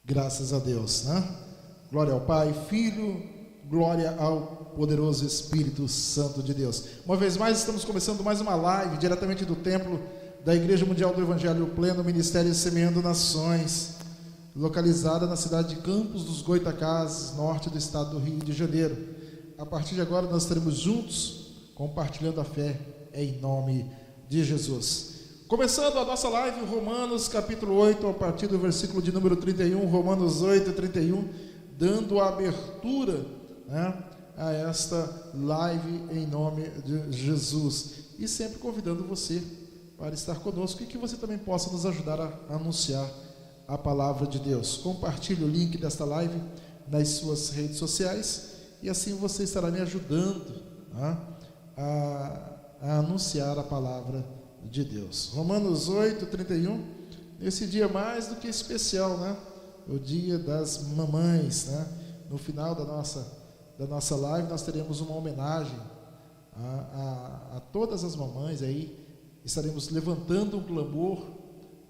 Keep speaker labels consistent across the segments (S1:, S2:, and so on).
S1: Graças a Deus, né? Glória ao Pai, Filho, glória ao poderoso Espírito Santo de Deus. Uma vez mais, estamos começando mais uma live diretamente do templo da Igreja Mundial do Evangelho Pleno, Ministério Semeando Nações, localizada na cidade de Campos dos Goytacazes, norte do estado do Rio de Janeiro. A partir de agora, nós estaremos juntos, compartilhando a fé em nome de Jesus. Começando a nossa live, Romanos capítulo 8, a partir do versículo de número 31, Romanos 8, 31, dando a abertura, né, a esta live em nome de Jesus. E sempre convidando você para estar conosco e que você também possa nos ajudar a anunciar a palavra de Deus. Compartilhe o link desta live nas suas redes sociais e assim você estará me ajudando, né, a anunciar a palavra de Deus. Romanos 8, 31, esse dia mais do que especial, né? O dia das mamães, né? No final da nossa live nós teremos uma homenagem a todas as mamães aí. Estaremos levantando um clamor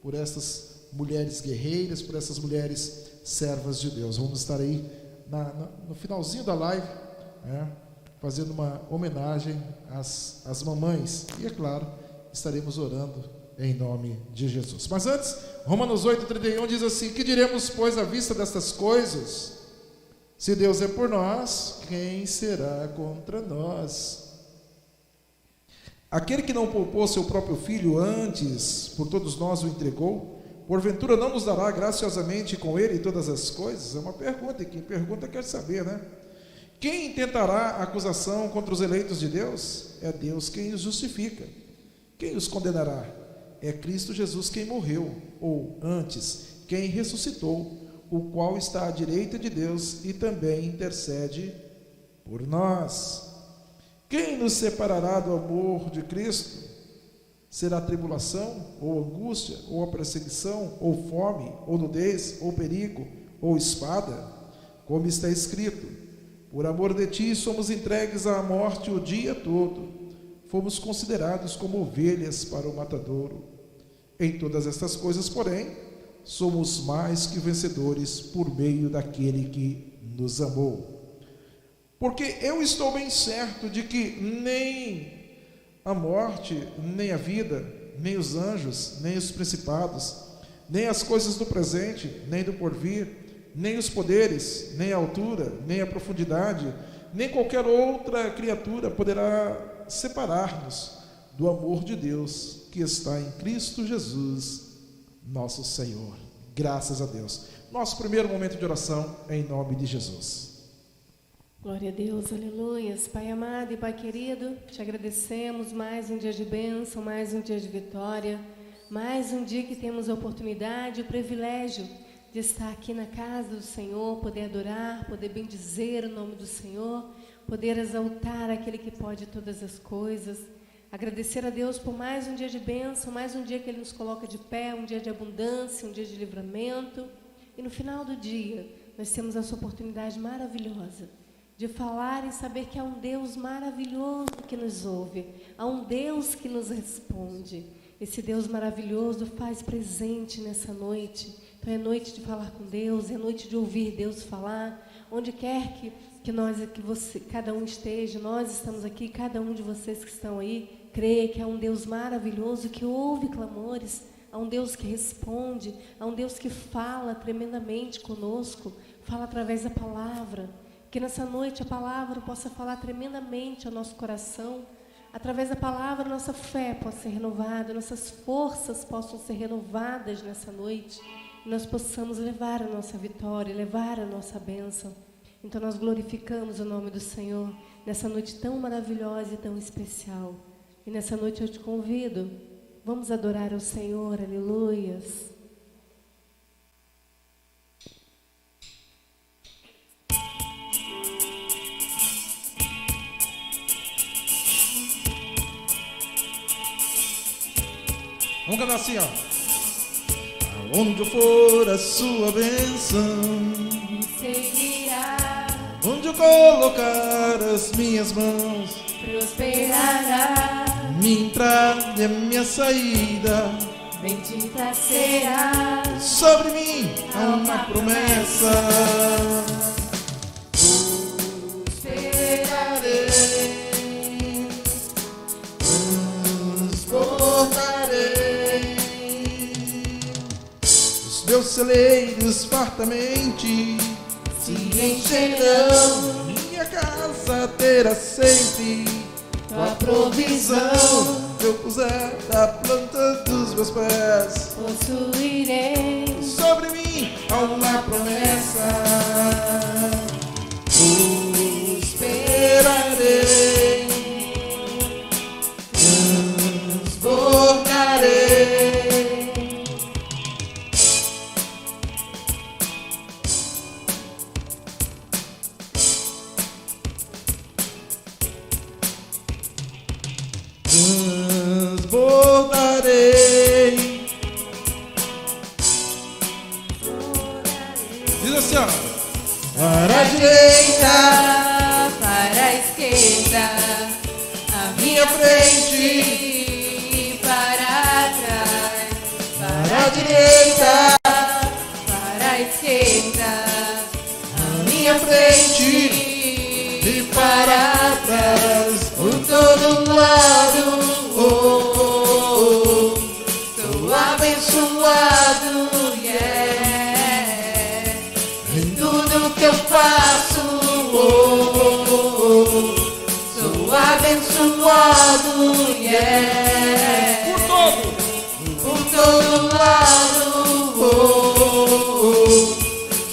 S1: por essas mulheres guerreiras, por essas mulheres servas de Deus. Vamos estar aí no finalzinho da live, né, fazendo uma homenagem às mamães. E é claro, estaremos orando em nome de Jesus. Mas antes, Romanos 8, 31 diz assim: que diremos, pois, à vista destas coisas? Se Deus é por nós, quem será contra nós? Aquele que não poupou seu próprio filho, antes por todos nós o entregou, porventura não nos dará graciosamente com ele todas as coisas? É uma pergunta, e quem pergunta quer saber, né? Quem intentará acusação contra os eleitos de Deus? É Deus quem os justifica. Quem os condenará? É Cristo Jesus quem morreu, ou antes, quem ressuscitou, o qual está à direita de Deus e também intercede por nós. Quem nos separará do amor de Cristo? Será tribulação, ou angústia, ou a perseguição, ou fome, ou nudez, ou perigo, ou espada? Como está escrito: por amor de ti somos entregues à morte o dia todo. Fomos considerados como ovelhas para o matadouro. Em todas estas coisas, porém, somos mais que vencedores por meio daquele que nos amou. Porque eu estou bem certo de que nem a morte, nem a vida, nem os anjos, nem os principados, nem as coisas do presente, nem do porvir, nem os poderes, nem a altura, nem a profundidade, nem qualquer outra criatura poderá separar-nos do amor de Deus que está em Cristo Jesus, nosso Senhor. Graças a Deus. Nosso primeiro momento de oração em nome de Jesus.
S2: Glória a Deus, aleluias. Pai amado e Pai querido, te agradecemos mais um dia de bênção, mais um dia de vitória, mais um dia que temos a oportunidade, o privilégio de estar aqui na casa do Senhor, poder adorar, poder bendizer o nome do Senhor, poder exaltar aquele que pode todas as coisas, agradecer a Deus por mais um dia de bênção, mais um dia que Ele nos coloca de pé, um dia de abundância, um dia de livramento. E no final do dia, nós temos essa oportunidade maravilhosa de falar e saber que há um Deus maravilhoso que nos ouve, há um Deus que nos responde. Esse Deus maravilhoso faz presente nessa noite. Então é noite de falar com Deus, é noite de ouvir Deus falar, onde quer que você, cada um esteja, nós estamos aqui, cada um de vocês que estão aí, crê que há um Deus maravilhoso que ouve clamores, há um Deus que responde, há um Deus que fala tremendamente conosco, fala através da palavra, que nessa noite a palavra possa falar tremendamente ao nosso coração, através da palavra nossa fé possa ser renovada, nossas forças possam ser renovadas nessa noite, e nós possamos levar a nossa vitória, levar a nossa bênção. Então nós glorificamos o nome do Senhor nessa noite tão maravilhosa e tão especial. E nessa noite eu te convido, vamos adorar ao Senhor, aleluias.
S1: Vamos cantar assim, ó. Aonde eu for a sua bênção
S2: Seguirá.
S1: Onde eu colocar as minhas mãos,
S2: prosperará.
S1: Minha entrada e a minha saída,
S2: Bendita será.
S1: sobre mim há uma promessa. Prosperarei, transportarei os meus celeiros fartamente
S2: Se encherão.
S1: minha casa terá sempre
S2: Tua provisão.
S1: eu puser a planta dos meus pés.
S2: Possuirei.
S1: Sobre mim há uma promessa. Prosperarei, transbordarei. Transbordarei. Diz assim, ó. Para a direita,
S2: Para a esquerda. À
S1: minha frente,
S2: e para trás.
S1: para a direita,
S2: Para a esquerda. À
S1: minha frente e para trás, por todo lado. Oh, oh, oh.
S2: Sou abençoado, yeah.
S1: Em tudo que eu faço, oh, oh, oh.
S2: Sou abençoado, yeah.
S1: Por todo lado, oh, oh, oh.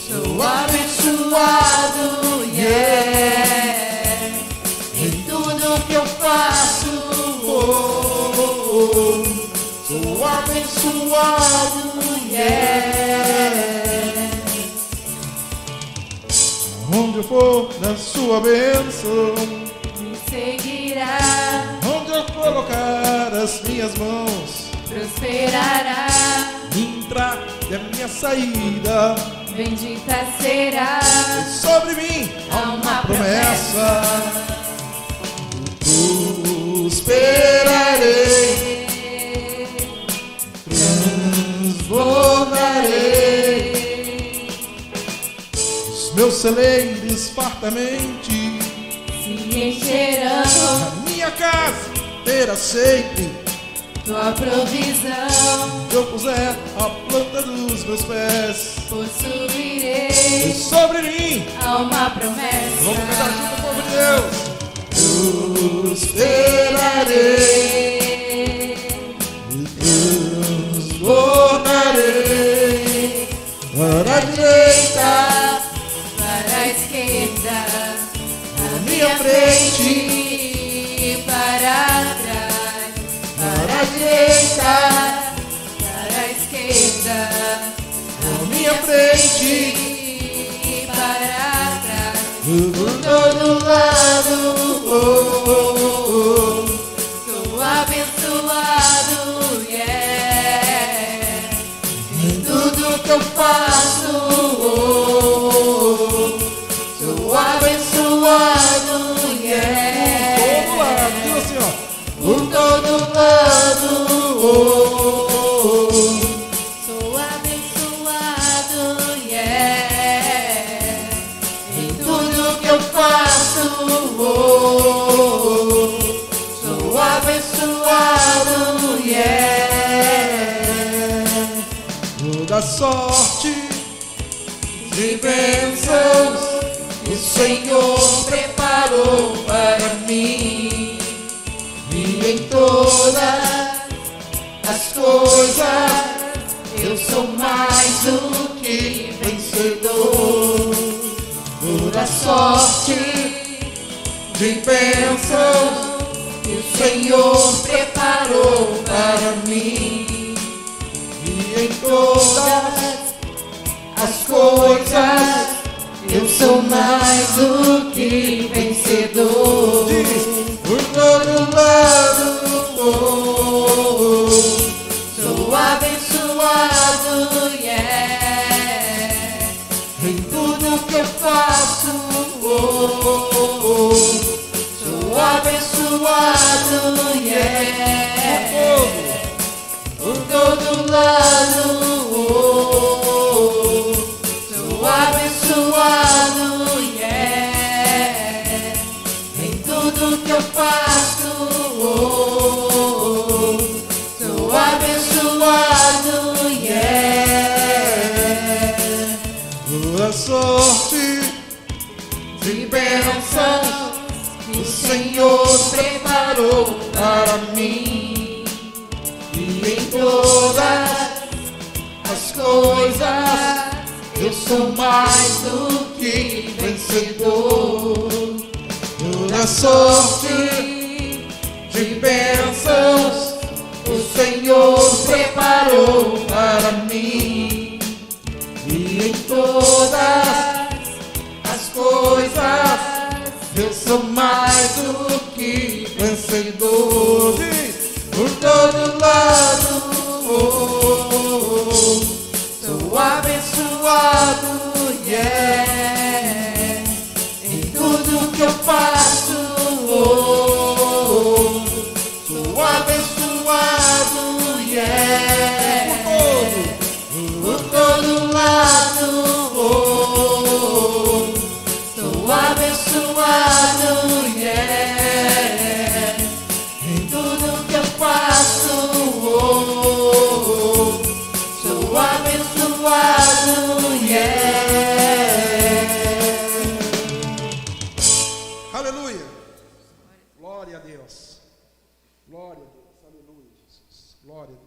S2: Sou abençoado, yeah.
S1: Em tudo que eu faço, oh, oh, oh. Sou abençoado,
S2: Yeah.
S1: Onde eu for na sua bênção,
S2: Me seguirá,
S1: onde eu colocar as minhas mãos,
S2: prosperará.
S1: minha entrada e a minha saída,
S2: Bendita será.
S1: sobre mim há uma promessa. Prosperarei, transbordarei os meus celeiros fartamente.
S2: Se encherão.
S1: A minha casa terá sempre
S2: Tua provisão.
S1: eu puser a planta dos meus pés.
S2: Possuirei.
S1: Sobre mim,
S2: Há uma promessa.
S1: vamos cantar junto, povo de Deus. Prosperarei, transbordarei para a direita,
S2: Para a esquerda. À
S1: minha frente,
S2: e para trás.
S1: para a direita,
S2: Para a esquerda.
S1: minha frente,
S2: E para trás.
S1: por todo lado. Oh, oh, oh.
S2: Sou abençoado, yeah.
S1: Em tudo que eu faço, oh, oh, oh. Sou abençoado,
S2: Yeah.
S1: por todo lado, diz assim, ó, por todo lado, oh, oh, oh.
S2: Sou abençoado, yeah.
S1: Em tudo que eu faço, oh, oh, oh. Sou abençoado, yeah. Toda sorte de bênçãos o Senhor preparou para mim, e em todas as coisas eu sou mais do que vencedor. Toda sorte de bênçãos que o Senhor preparou para mim, e em todas as coisas eu sou mais do que vencedor. Por todo lado, oh, oh, oh.
S2: Sou abençoado, yeah.
S1: Em tudo que eu faço, oh, oh,
S3: de bênçãos que o Senhor preparou para mim. E em todas as coisas eu sou mais do que vencedor. Toda sorte de bênçãos o Senhor preparou para mim. E em todas as coisas eu sou mais do que vencedor. Por todo lado sou abençoado, yeah. Em tudo que eu faço sou abençoado, yeah. Por todo lado sou abençoado, yeah. Em tudo que eu faço sou abençoado, yeah.
S1: Aleluia. Glória a Deus. Glória a Deus. Aleluia, Jesus. Glória a Deus.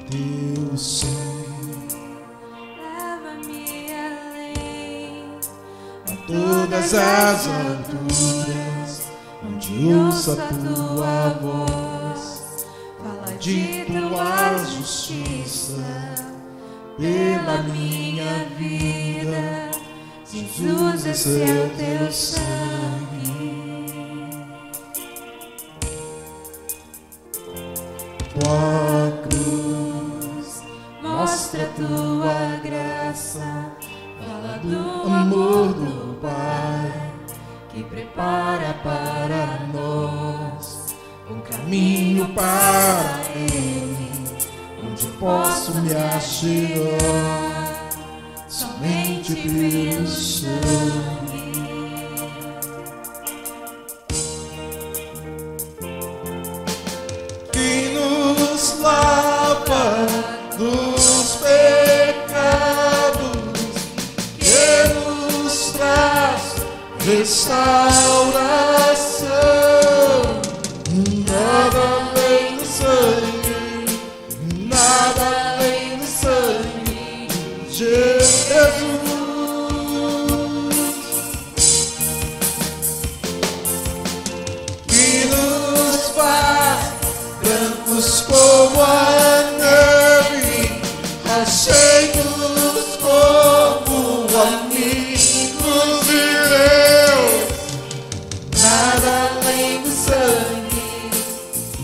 S1: Deus sonho
S3: leva-me além
S1: a todas as alturas, onde ouça a tua voz,
S3: fala
S1: de tua justiça pela minha vida. Jesus, esse é o teu sangue. Tua cruz mostra tua graça, fala do amor do Pai, que prepara para nós um caminho para Ele, onde posso me achegar somente pelo sangue. Que nos lava dos pecados, que nos traz restauração. Nada além do sangue, nada além do sangue de Jesus. Que nos faz brancos como a neve, aceitos como amigos de Deus. Nada além do sangue,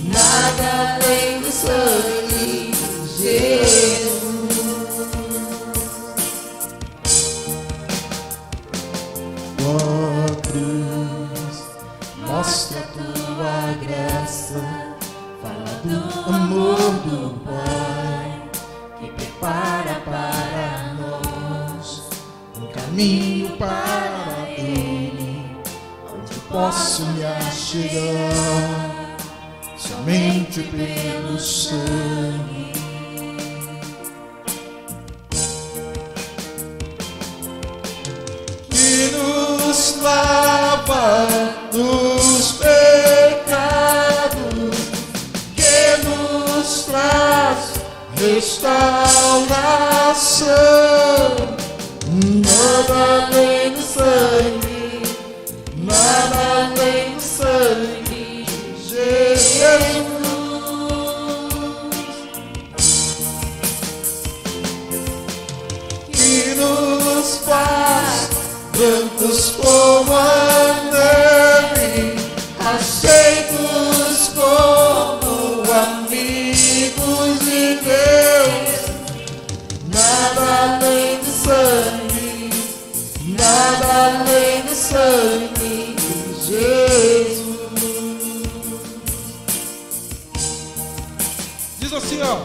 S1: nada além do sangue de Jesus. Tua cruz mostra tua graça, fala do amor do Pai, que prepara para nós um caminho para Ele, onde posso me achegar somente pelo sangue. Que nos lava dos pecados, que nos traz restauração. Nada além do sangue, nada além do sangue de Jesus. Que nos faz brancos como a neve, aceitos como amigos de Deus. Nada além do sangue, nada além do sangue de Jesus. Diz assim, ó: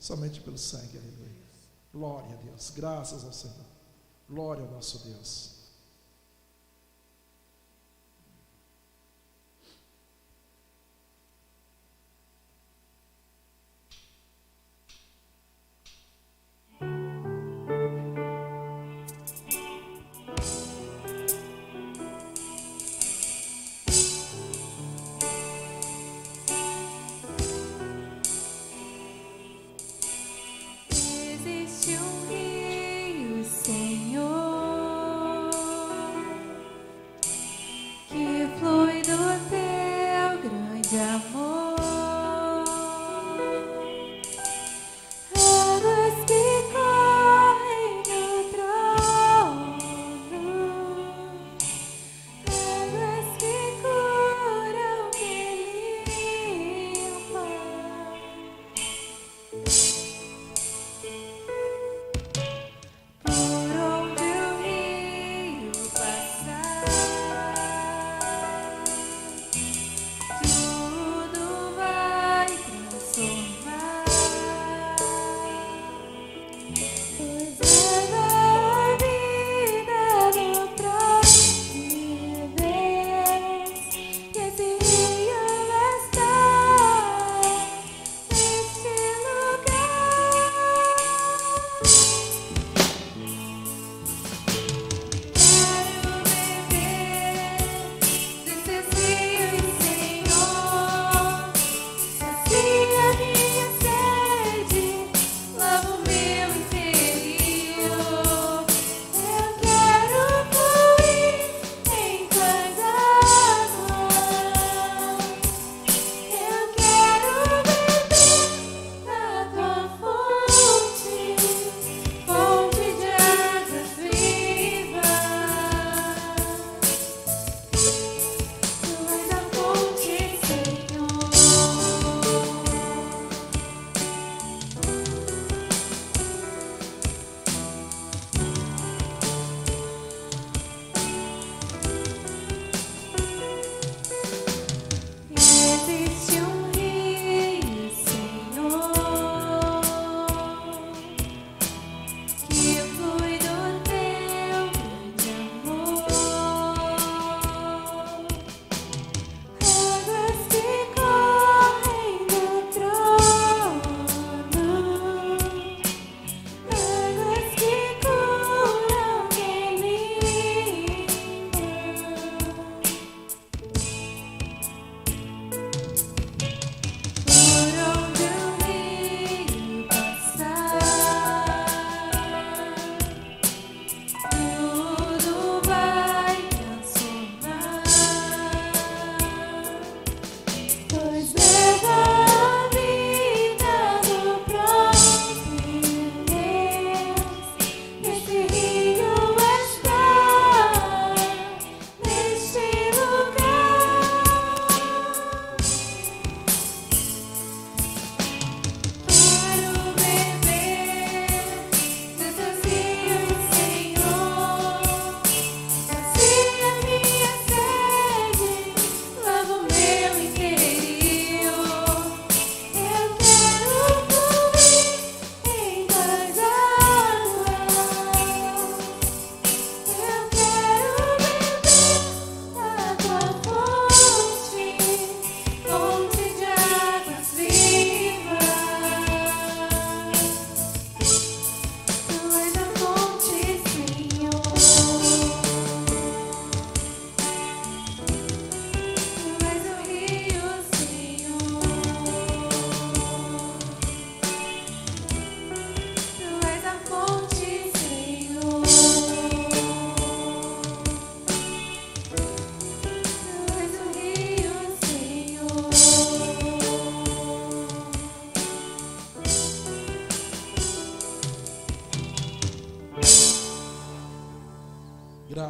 S1: Somente pelo sangue, aleluia. Glória a Deus, graças ao Senhor. Glória ao nosso Deus.
S3: Existe um rio, Senhor,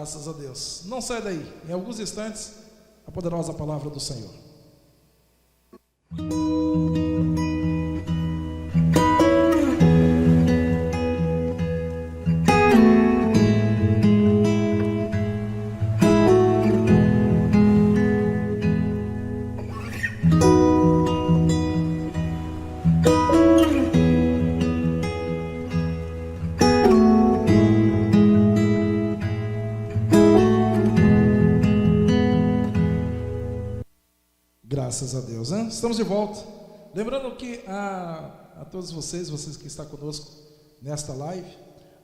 S1: Graças a Deus. Não sai daí. Em alguns instantes, a poderosa palavra do Senhor. Graças a Deus, né? Estamos de volta. Lembrando que a todos vocês que estão conosco nesta live,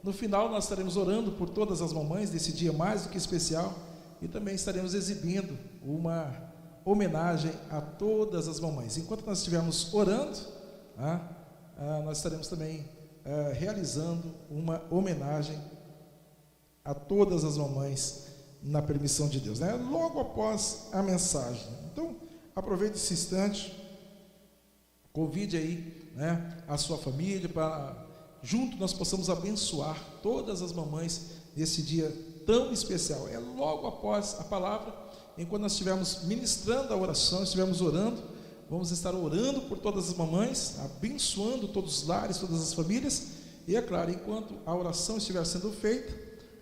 S1: no final nós estaremos orando por todas as mamães desse dia mais do que especial e também estaremos exibindo uma homenagem a todas as mamães. Enquanto nós estivermos orando, nós estaremos também realizando uma homenagem a todas as mamães na permissão de Deus, né? Logo após a mensagem. Então, aproveite esse instante, convide aí, né, a sua família para junto nós possamos abençoar todas as mamães nesse dia tão especial. É logo após a palavra, enquanto nós estivermos ministrando a oração, estivermos orando, vamos estar orando por todas as mamães, abençoando todos os lares, todas as famílias, e é claro, enquanto a oração estiver sendo feita,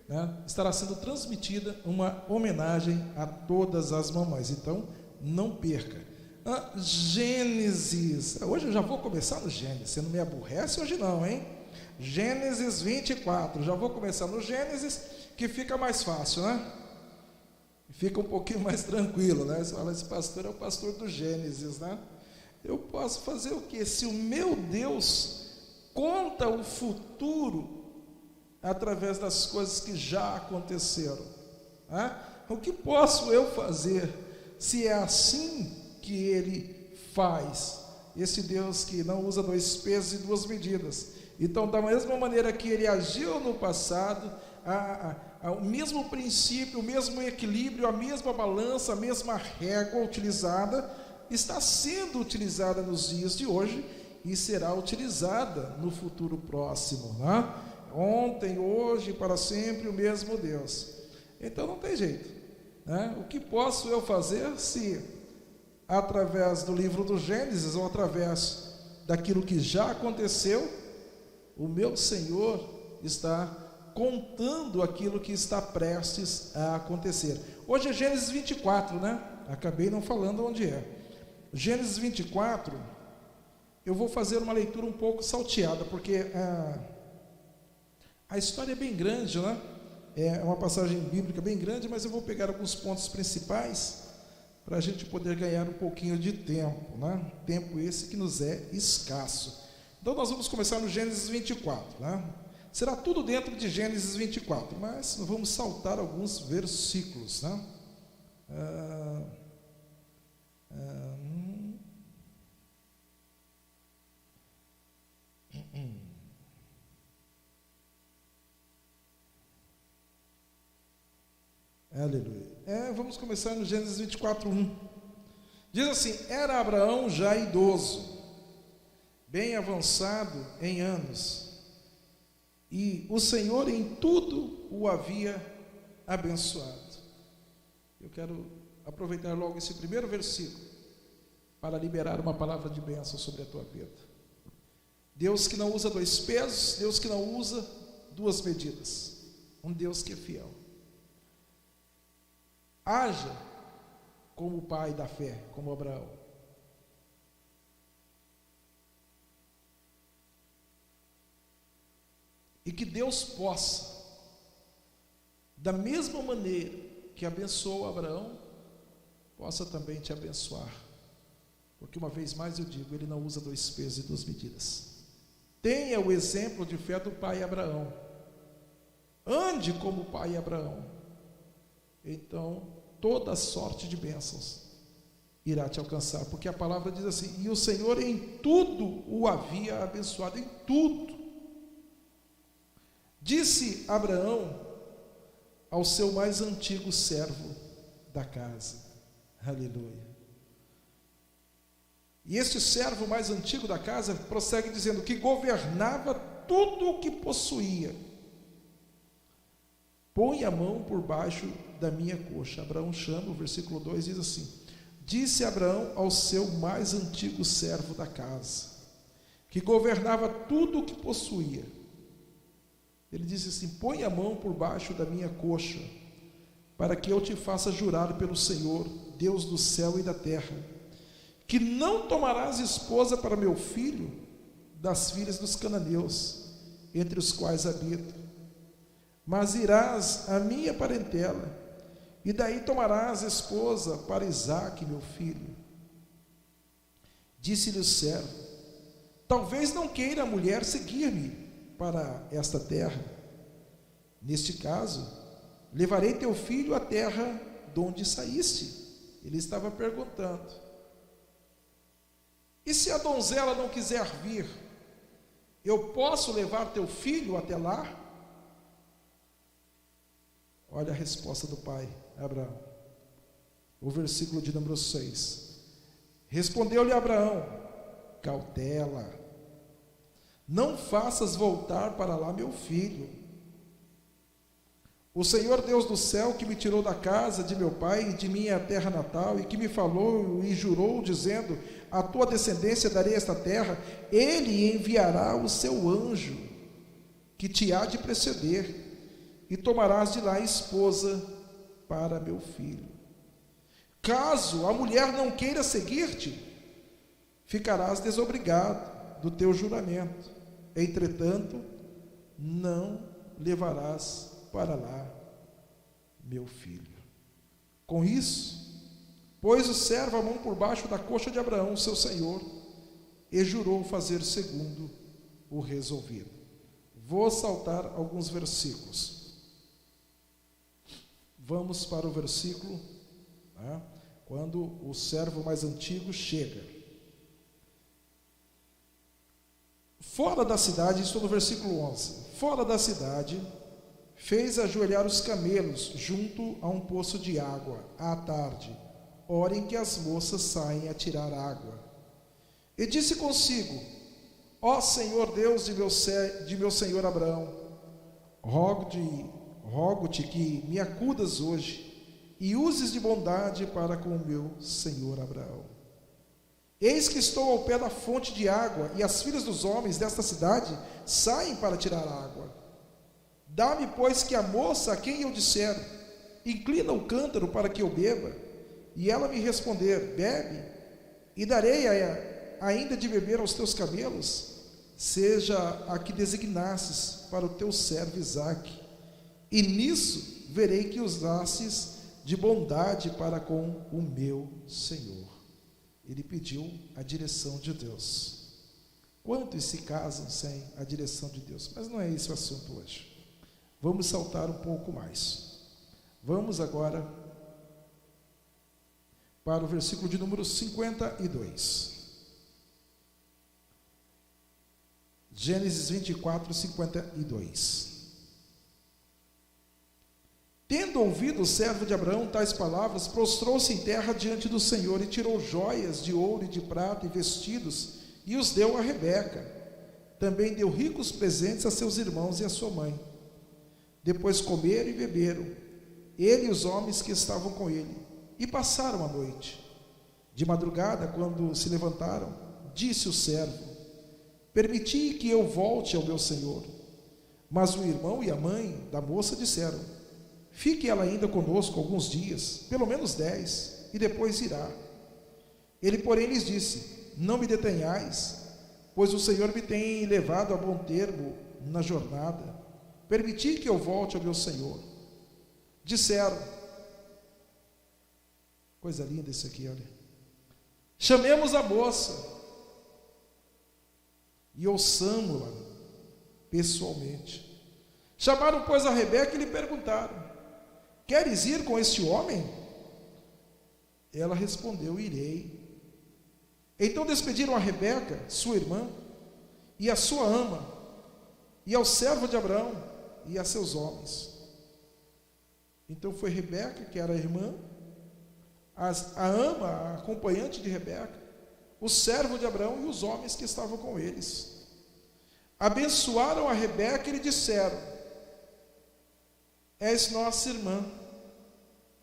S1: né, estará sendo transmitida uma homenagem a todas as mamães. Então, não perca. Gênesis, hoje eu já vou começar no Gênesis, você não me aborrece hoje não, hein? Gênesis 24, já vou começar no Gênesis, que fica mais fácil, né? Fica um pouquinho mais tranquilo, né? Você fala, esse pastor é o pastor do Gênesis, né? Eu posso fazer o quê? Se o meu Deus conta o futuro através das coisas que já aconteceram, né? O que posso eu fazer se é assim que Ele faz? Esse Deus que não usa dois pesos e duas medidas. Então, da mesma maneira que Ele agiu no passado, o mesmo princípio, o mesmo equilíbrio, a mesma balança, a mesma régua utilizada, está sendo utilizada nos dias de hoje e será utilizada no futuro próximo, né? Ontem, hoje, para sempre, o mesmo Deus. Então, não tem jeito. O que posso eu fazer se, através do livro do Gênesis, ou através daquilo que já aconteceu, o meu Senhor está contando aquilo que está prestes a acontecer. Hoje é Gênesis 24, né? Acabei não falando onde é. Gênesis 24, eu vou fazer uma leitura um pouco salteada, porque a história é bem grande, né? É uma passagem bíblica bem grande, mas eu vou pegar alguns pontos principais para a gente poder ganhar um pouquinho de tempo, né? Tempo esse que nos é escasso. Então nós vamos começar no Gênesis 24, né? Será tudo dentro de Gênesis 24, mas vamos saltar alguns versículos, né? Aleluia. Vamos começar no Gênesis 24, 1. Diz assim: era Abraão já idoso, bem avançado em anos, e o Senhor em tudo o havia abençoado. Eu quero aproveitar logo esse primeiro versículo para liberar uma palavra de bênção sobre a tua vida. Deus que não usa dois pesos, Deus que não usa duas medidas, um Deus que é fiel. Haja como o pai da fé, como Abraão. E que Deus possa, da mesma maneira que abençoou Abraão, possa também te abençoar. Porque uma vez mais eu digo, Ele não usa dois pesos e duas medidas. Tenha o exemplo de fé do pai Abraão. Ande como o pai Abraão. Então, toda sorte de bênçãos irá te alcançar, porque a palavra diz assim: e o Senhor em tudo o havia abençoado, em tudo. Disse Abraão ao seu mais antigo servo da casa. Aleluia. E este servo mais antigo da casa prossegue dizendo que governava tudo o que possuía. põe a mão por baixo da minha coxa. Abraão chama, o versículo 2 diz assim: disse Abraão ao seu mais antigo servo da casa, que governava tudo o que possuía. Ele disse assim: põe a mão por baixo da minha coxa, para que eu te faça jurar pelo Senhor, Deus do céu e da terra, que não tomarás esposa para meu filho das filhas dos cananeus, entre os quais habito, mas irás à minha parentela, e daí tomarás esposa para Isaque, meu filho. Disse-lhe o servo: talvez não queira a mulher seguir-me para esta terra. Neste caso, levarei teu filho à terra de onde saíste. Ele estava perguntando: e se a donzela não quiser vir, eu posso levar teu filho até lá? Olha a resposta do pai, Abraão. O versículo de número 6. Respondeu-lhe Abraão: cautela, não faças voltar para lá meu filho. O Senhor Deus do céu, que me tirou da casa de meu pai e de minha terra natal, e que me falou e jurou, dizendo: a tua descendência darei esta terra, ele enviará o seu anjo, que te há de preceder, e tomarás de lá esposa para meu filho. Caso a mulher não queira seguir-te, ficarás desobrigado do teu juramento. Entretanto, não levarás para lá meu filho. Com isso, pôs o servo a mão por baixo da coxa de Abraão, seu senhor, e jurou fazer segundo o resolvido. Vou saltar alguns versículos. Vamos para o versículo, quando o servo mais antigo chega. Fora da cidade, estou no versículo 11. Fora da cidade, fez ajoelhar os camelos junto a um poço de água, à tarde, hora em que as moças saem a tirar água. E disse consigo: ó Senhor Deus de meu senhor Abraão, rogo-te que me acudas hoje, e uses de bondade para com o meu senhor Abraão. Eis que estou ao pé da fonte de água, e as filhas dos homens desta cidade saem para tirar água. Dá-me, pois, que a moça a quem eu disser: inclina o cântaro para que eu beba, e ela me responder: bebe, e darei ainda de beber aos teus camelos, seja a que designasses para o teu servo Isaque, e nisso verei que usasses de bondade para com o meu Senhor. Ele pediu a direção de Deus. Quantos se casam sem a direção de Deus? Mas não é esse o assunto hoje. Vamos saltar um pouco mais. Vamos agora para o versículo de número 52. Gênesis 24, 52. Tendo ouvido o servo de Abraão tais palavras, prostrou-se em terra diante do Senhor, e tirou joias de ouro e de prata e vestidos, e os deu a Rebeca. Também deu ricos presentes a seus irmãos e a sua mãe. Depois comeram e beberam, ele e os homens que estavam com ele, e passaram a noite. De madrugada, quando se levantaram, disse o servo: permiti que eu volte ao meu senhor. Mas o irmão e a mãe da moça disseram: fique ela ainda conosco alguns dias, pelo menos 10, e depois irá. Ele, porém, lhes disse: não me detenhais, pois o Senhor me tem levado a bom termo na jornada. Permiti que eu volte ao meu senhor. Disseram: coisa linda isso aqui, olha. Chamemos a moça e ouçamo-la pessoalmente. Chamaram, pois, a Rebeca e lhe perguntaram: queres ir com este homem? Ela respondeu: irei. Então despediram a Rebeca, sua irmã, e a sua ama, e ao servo de Abraão, e a seus homens. Então foi Rebeca, que era a irmã, a ama, a acompanhante de Rebeca, o servo de Abraão e os homens que estavam com eles. Abençoaram a Rebeca e lhe disseram: és nossa irmã,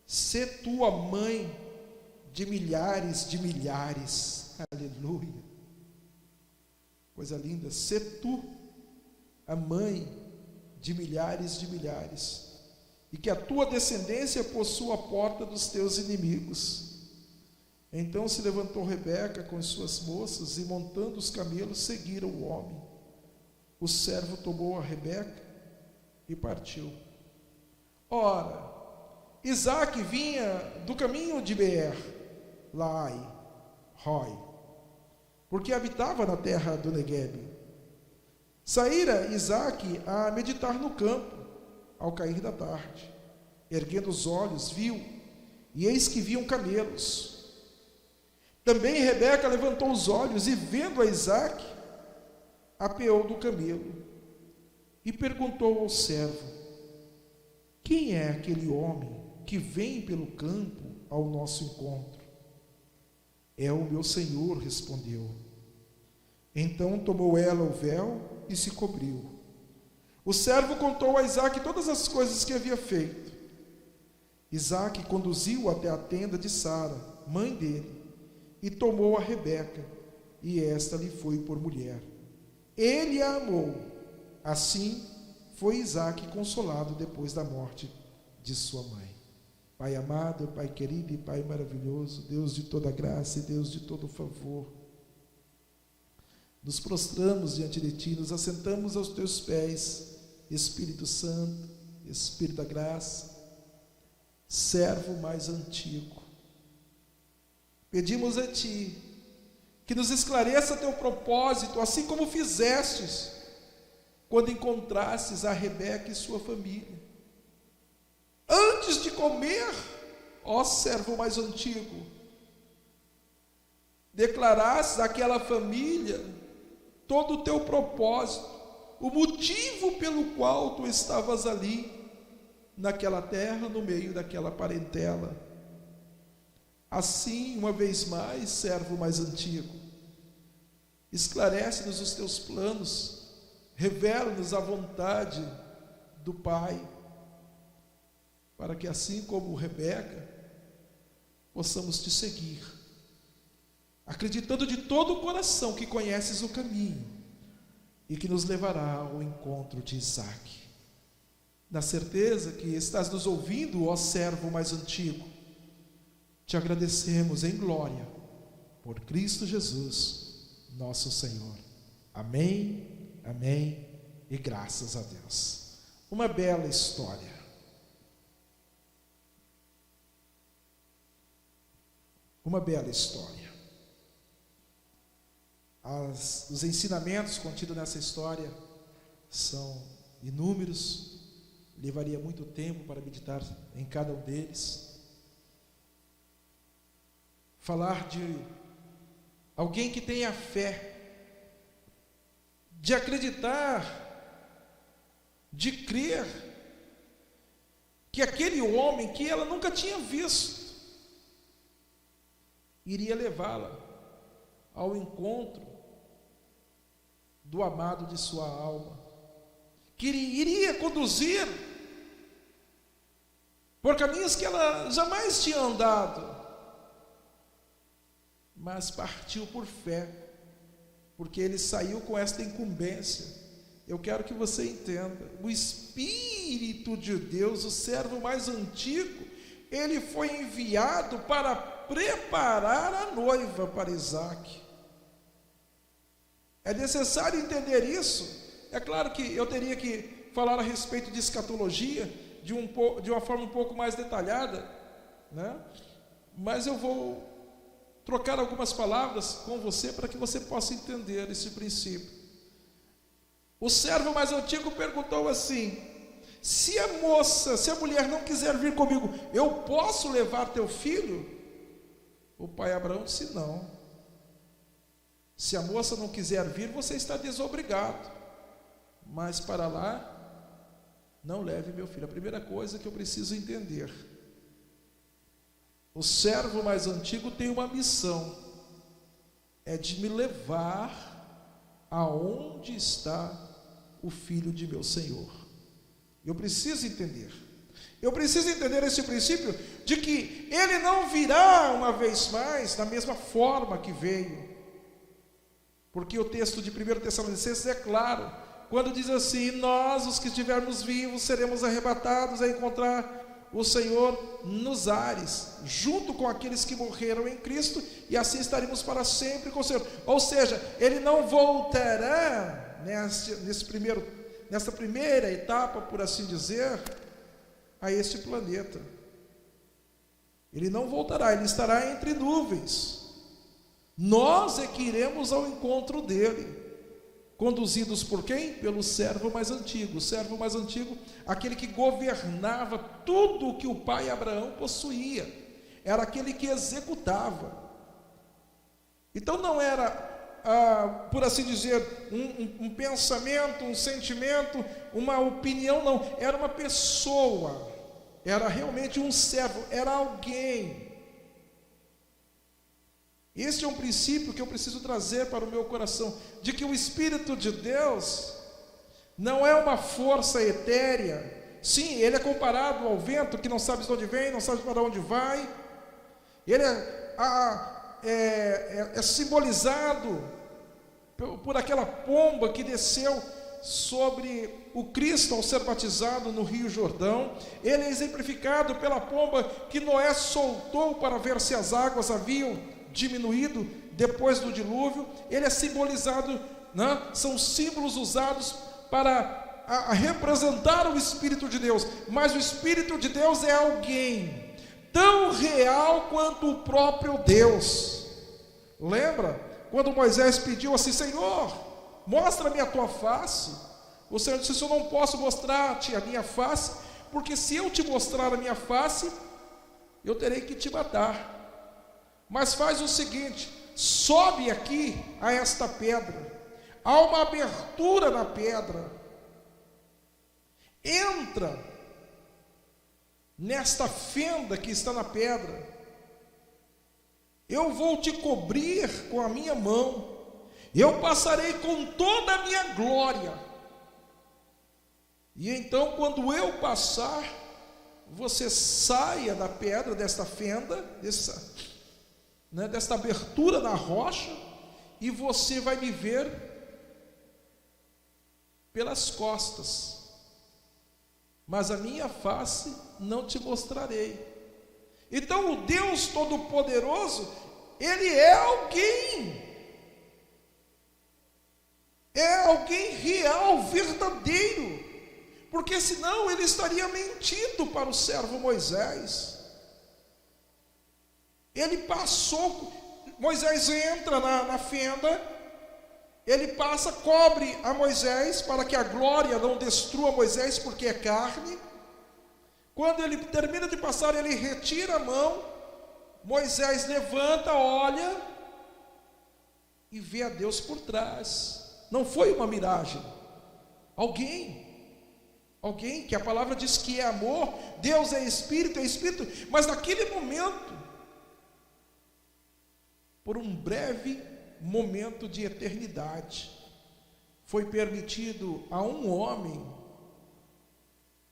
S1: sê tu a mãe de milhares de milhares. Aleluia. Coisa linda. Sê tu a mãe de milhares de milhares, e que a tua descendência possua a porta dos teus inimigos. Então se levantou Rebeca com as suas moças, e montando os camelos seguiram o homem. O servo tomou a Rebeca e partiu. Ora, Isaque vinha do caminho de Beer Lai Roi, porque habitava na terra do Neguebe. Saíra Isaque a meditar no campo, ao cair da tarde. Erguendo os olhos, viu, e eis que viam camelos. Também Rebeca levantou os olhos, e vendo a Isaque, apeou do camelo, e perguntou ao servo: quem é aquele homem que vem pelo campo ao nosso encontro? É o meu senhor, respondeu. Então tomou ela o véu e se cobriu. O servo contou a Isaque todas as coisas que havia feito. Isaque conduziu até a tenda de Sara, mãe dele, e tomou a Rebeca, e esta lhe foi por mulher. Ele a amou. Assim foi Isaque consolado depois da morte de sua mãe. Pai amado, Pai querido e Pai maravilhoso, Deus de toda graça e Deus de todo favor, nos prostramos diante de Ti, nos assentamos aos Teus pés, Espírito Santo, Espírito da graça, servo mais antigo. Pedimos a Ti que nos esclareça Teu propósito, assim como fizestes quando encontrastes a Rebeca e sua família. Antes de comer, ó servo mais antigo, declarastes àquela família todo o teu propósito, o motivo pelo qual tu estavas ali, naquela terra, no meio daquela parentela. Assim, uma vez mais, servo mais antigo, esclarece-nos os teus planos, revela-nos a vontade do Pai, para que assim como Rebeca, possamos te seguir, acreditando de todo o coração que conheces o caminho e que nos levará ao encontro de Isaque. Na certeza que estás nos ouvindo, ó servo mais antigo, te agradecemos em glória por Cristo Jesus, nosso Senhor. Amém, amém e graças a Deus. Uma bela história. Uma bela história. Os ensinamentos contidos nessa história são inúmeros, levaria muito tempo para meditar em cada um deles. Falar de alguém que tenha fé, de acreditar, de crer, que aquele homem que ela nunca tinha visto, iria levá-la ao encontro do amado de sua alma, que iria conduzir por caminhos que ela jamais tinha andado, mas partiu por fé, porque ele saiu com esta incumbência. Eu quero que você entenda, o Espírito de Deus, o servo mais antigo, ele foi enviado para preparar a noiva para Isaque. É necessário entender isso. É claro que eu teria que falar a respeito de escatologia de uma forma um pouco mais detalhada, né? Mas eu vou trocar algumas palavras com você para que você possa entender esse princípio. O servo mais antigo perguntou assim: se a mulher não quiser vir comigo, eu posso levar teu filho? O pai Abraão disse: não. Se a moça não quiser vir, você está desobrigado, mas para lá, não leve meu filho. A primeira coisa que eu preciso entender: o servo mais antigo tem uma missão, é de me levar aonde está o filho de meu Senhor. Eu preciso entender. Eu preciso entender esse princípio de que ele não virá uma vez mais da mesma forma que veio. Porque o texto de 1 Tessalonicenses é claro, quando diz assim: nós, os que estivermos vivos, seremos arrebatados a encontrar o Senhor nos ares, junto com aqueles que morreram em Cristo, e assim estaremos para sempre com o Senhor. Ou seja, ele não voltará nesta primeira etapa, por assim dizer, a este planeta. Ele não voltará, ele estará entre nuvens. Nós é que iremos ao encontro dele, conduzidos por quem? Pelo servo mais antigo. O servo mais antigo, aquele que governava tudo o que o pai Abraão possuía, era aquele que executava. Então não era, por assim dizer, um pensamento, um sentimento, uma opinião, não, era uma pessoa, era realmente um servo, era alguém. Este é um princípio que eu preciso trazer para o meu coração, de que o Espírito de Deus não é uma força etérea. Sim, ele é comparado ao vento, que não sabe de onde vem, não sabe para onde vai. Ele é simbolizado por aquela pomba que desceu sobre o Cristo ao ser batizado no Rio Jordão. Ele é exemplificado pela pomba que Noé soltou para ver se as águas haviam diminuído depois do dilúvio. Ele é simbolizado, né? São símbolos usados para representar o Espírito de Deus, mas o Espírito de Deus é alguém tão real quanto o próprio Deus. Lembra quando Moisés pediu assim: Senhor, mostra-me a tua face? O Senhor disse: eu não posso mostrar-te a minha face, porque se eu te mostrar a minha face, eu terei que te matar. Mas faz o seguinte: sobe aqui a esta pedra, há uma abertura na pedra, entra nesta fenda que está na pedra, eu vou te cobrir com a minha mão, eu passarei com toda a minha glória, e então quando eu passar, você saia da pedra, desta fenda, desta abertura na rocha, e você vai me ver pelas costas, mas a minha face não te mostrarei. Então o Deus Todo-Poderoso, ele é alguém real, verdadeiro, porque senão ele estaria mentindo para o servo Moisés. Ele passou, Moisés entra na fenda, ele passa, cobre a Moisés, para que a glória não destrua Moisés, porque é carne. Quando ele termina de passar, ele retira a mão, Moisés levanta, olha, e vê a Deus por trás. Não foi uma miragem, alguém que a palavra diz que é amor, Deus é Espírito, mas naquele momento, por um breve momento de eternidade, foi permitido a um homem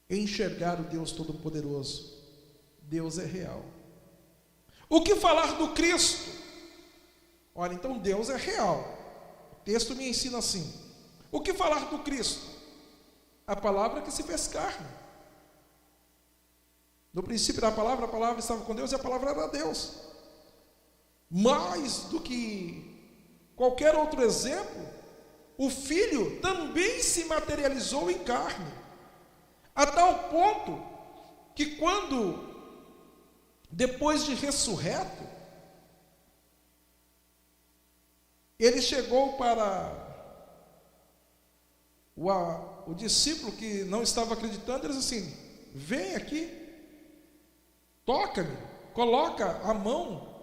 S1: enxergar o Deus Todo-Poderoso. Deus é real. O que falar do Cristo? Olha, então Deus é real. O texto me ensina assim. O que falar do Cristo? A palavra que se fez carne. No princípio da palavra, a palavra estava com Deus e a palavra era Deus. Mais do que qualquer outro exemplo, o Filho também se materializou em carne, a tal ponto que quando, depois de ressurreto, ele chegou para o discípulo que não estava acreditando, ele disse assim: vem aqui, toca-me, coloca a mão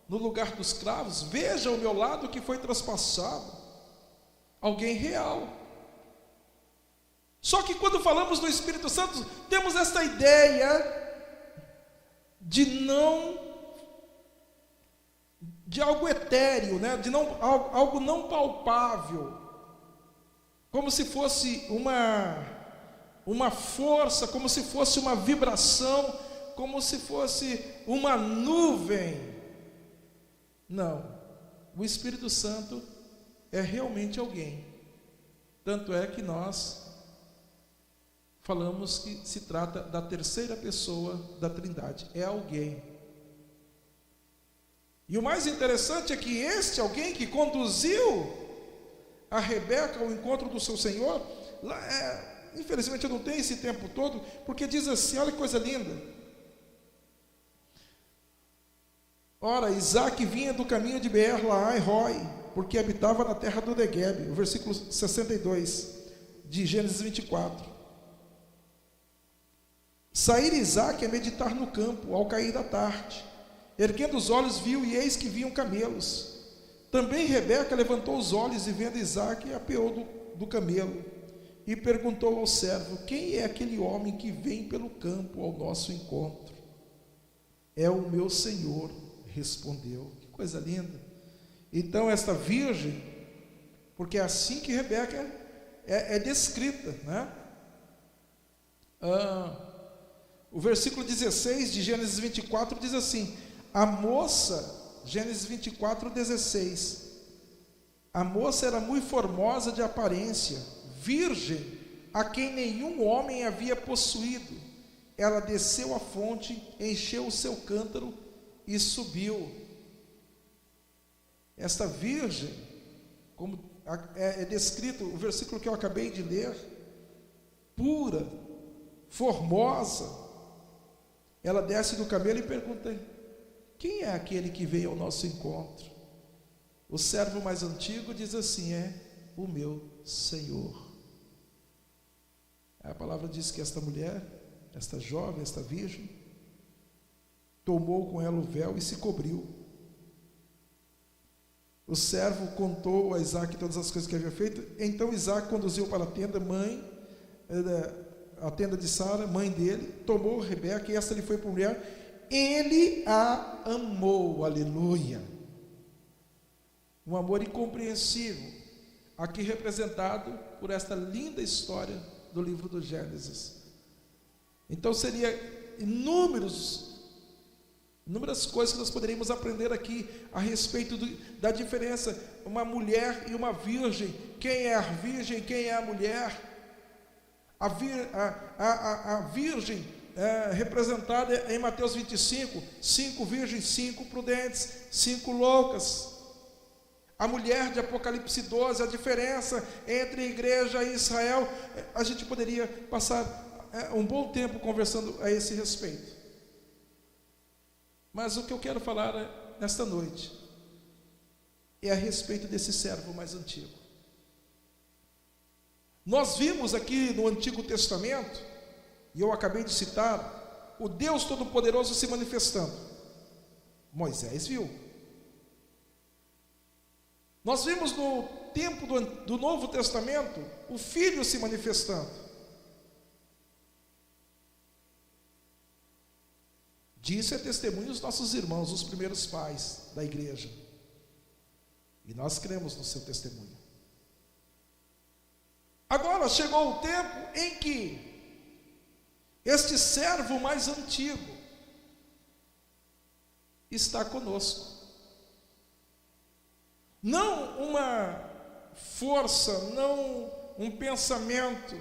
S1: no lugar dos cravos, veja o meu lado que foi traspassado. Alguém real. Só que quando falamos do Espírito Santo, temos essa ideia de algo etéreo, né? De algo não palpável, como se fosse uma força, como se fosse uma vibração, como se fosse uma nuvem. Não, o Espírito Santo é realmente alguém. Tanto é que nós falamos que se trata da terceira pessoa da Trindade, é alguém. E o mais interessante é que este alguém que conduziu a Rebeca ao encontro do seu Senhor, infelizmente eu não tenho esse tempo todo, porque diz assim, olha que coisa linda. Ora, Isaac vinha do caminho de Beer-Lahai-Roi, porque habitava na terra do Neguebe, o versículo 62 de Gênesis 24. Saíra Isaac a meditar no campo, ao cair da tarde. Erguendo os olhos, viu, e eis que vinham camelos. Também Rebeca levantou os olhos, e vendo Isaac, apeou do camelo, e perguntou ao servo: quem é aquele homem que vem pelo campo ao nosso encontro? É o meu senhor, respondeu. Que coisa linda. Então esta virgem, porque é assim que Rebeca é descrita, né? O versículo 16 de Gênesis 24 diz assim: a moça, Gênesis 24, 16, a moça era muito formosa de aparência, virgem, a quem nenhum homem havia possuído. Ela desceu à fonte, encheu o seu cântaro e subiu. Esta virgem, como é descrito o versículo que eu acabei de ler, pura, formosa, ela desce do camelo e pergunta: quem é aquele que veio ao nosso encontro? O servo mais antigo diz assim: é o meu Senhor. A palavra diz que esta mulher, esta jovem, esta virgem, tomou com ela o véu e se cobriu. O servo contou a Isaac todas as coisas que havia feito. Então Isaac conduziu para a tenda, a tenda de Sara, mãe dele, tomou Rebeca e esta lhe foi por mulher. Ele a amou, aleluia. Um amor incompreensível, aqui representado por esta linda história do livro do Gênesis. Então seria inúmeras coisas que nós poderíamos aprender aqui a respeito da diferença, uma mulher e uma virgem. Quem é a virgem, quem é a mulher? A virgem representada em Mateus 25, 5 virgens, 5 prudentes, 5 loucas. A mulher de Apocalipse 12, a diferença entre a igreja e Israel. A gente poderia passar um bom tempo conversando a esse respeito. Mas o que eu quero falar nesta noite é a respeito desse servo mais antigo. Nós vimos aqui no Antigo Testamento, e eu acabei de citar, o Deus Todo-Poderoso se manifestando. Moisés viu. Nós vimos no tempo do Novo Testamento o Filho se manifestando. Disso é testemunho os nossos irmãos, os primeiros pais da igreja. E nós cremos no seu testemunho. Agora chegou o tempo em que este servo mais antigo está conosco. Não uma força, não um pensamento,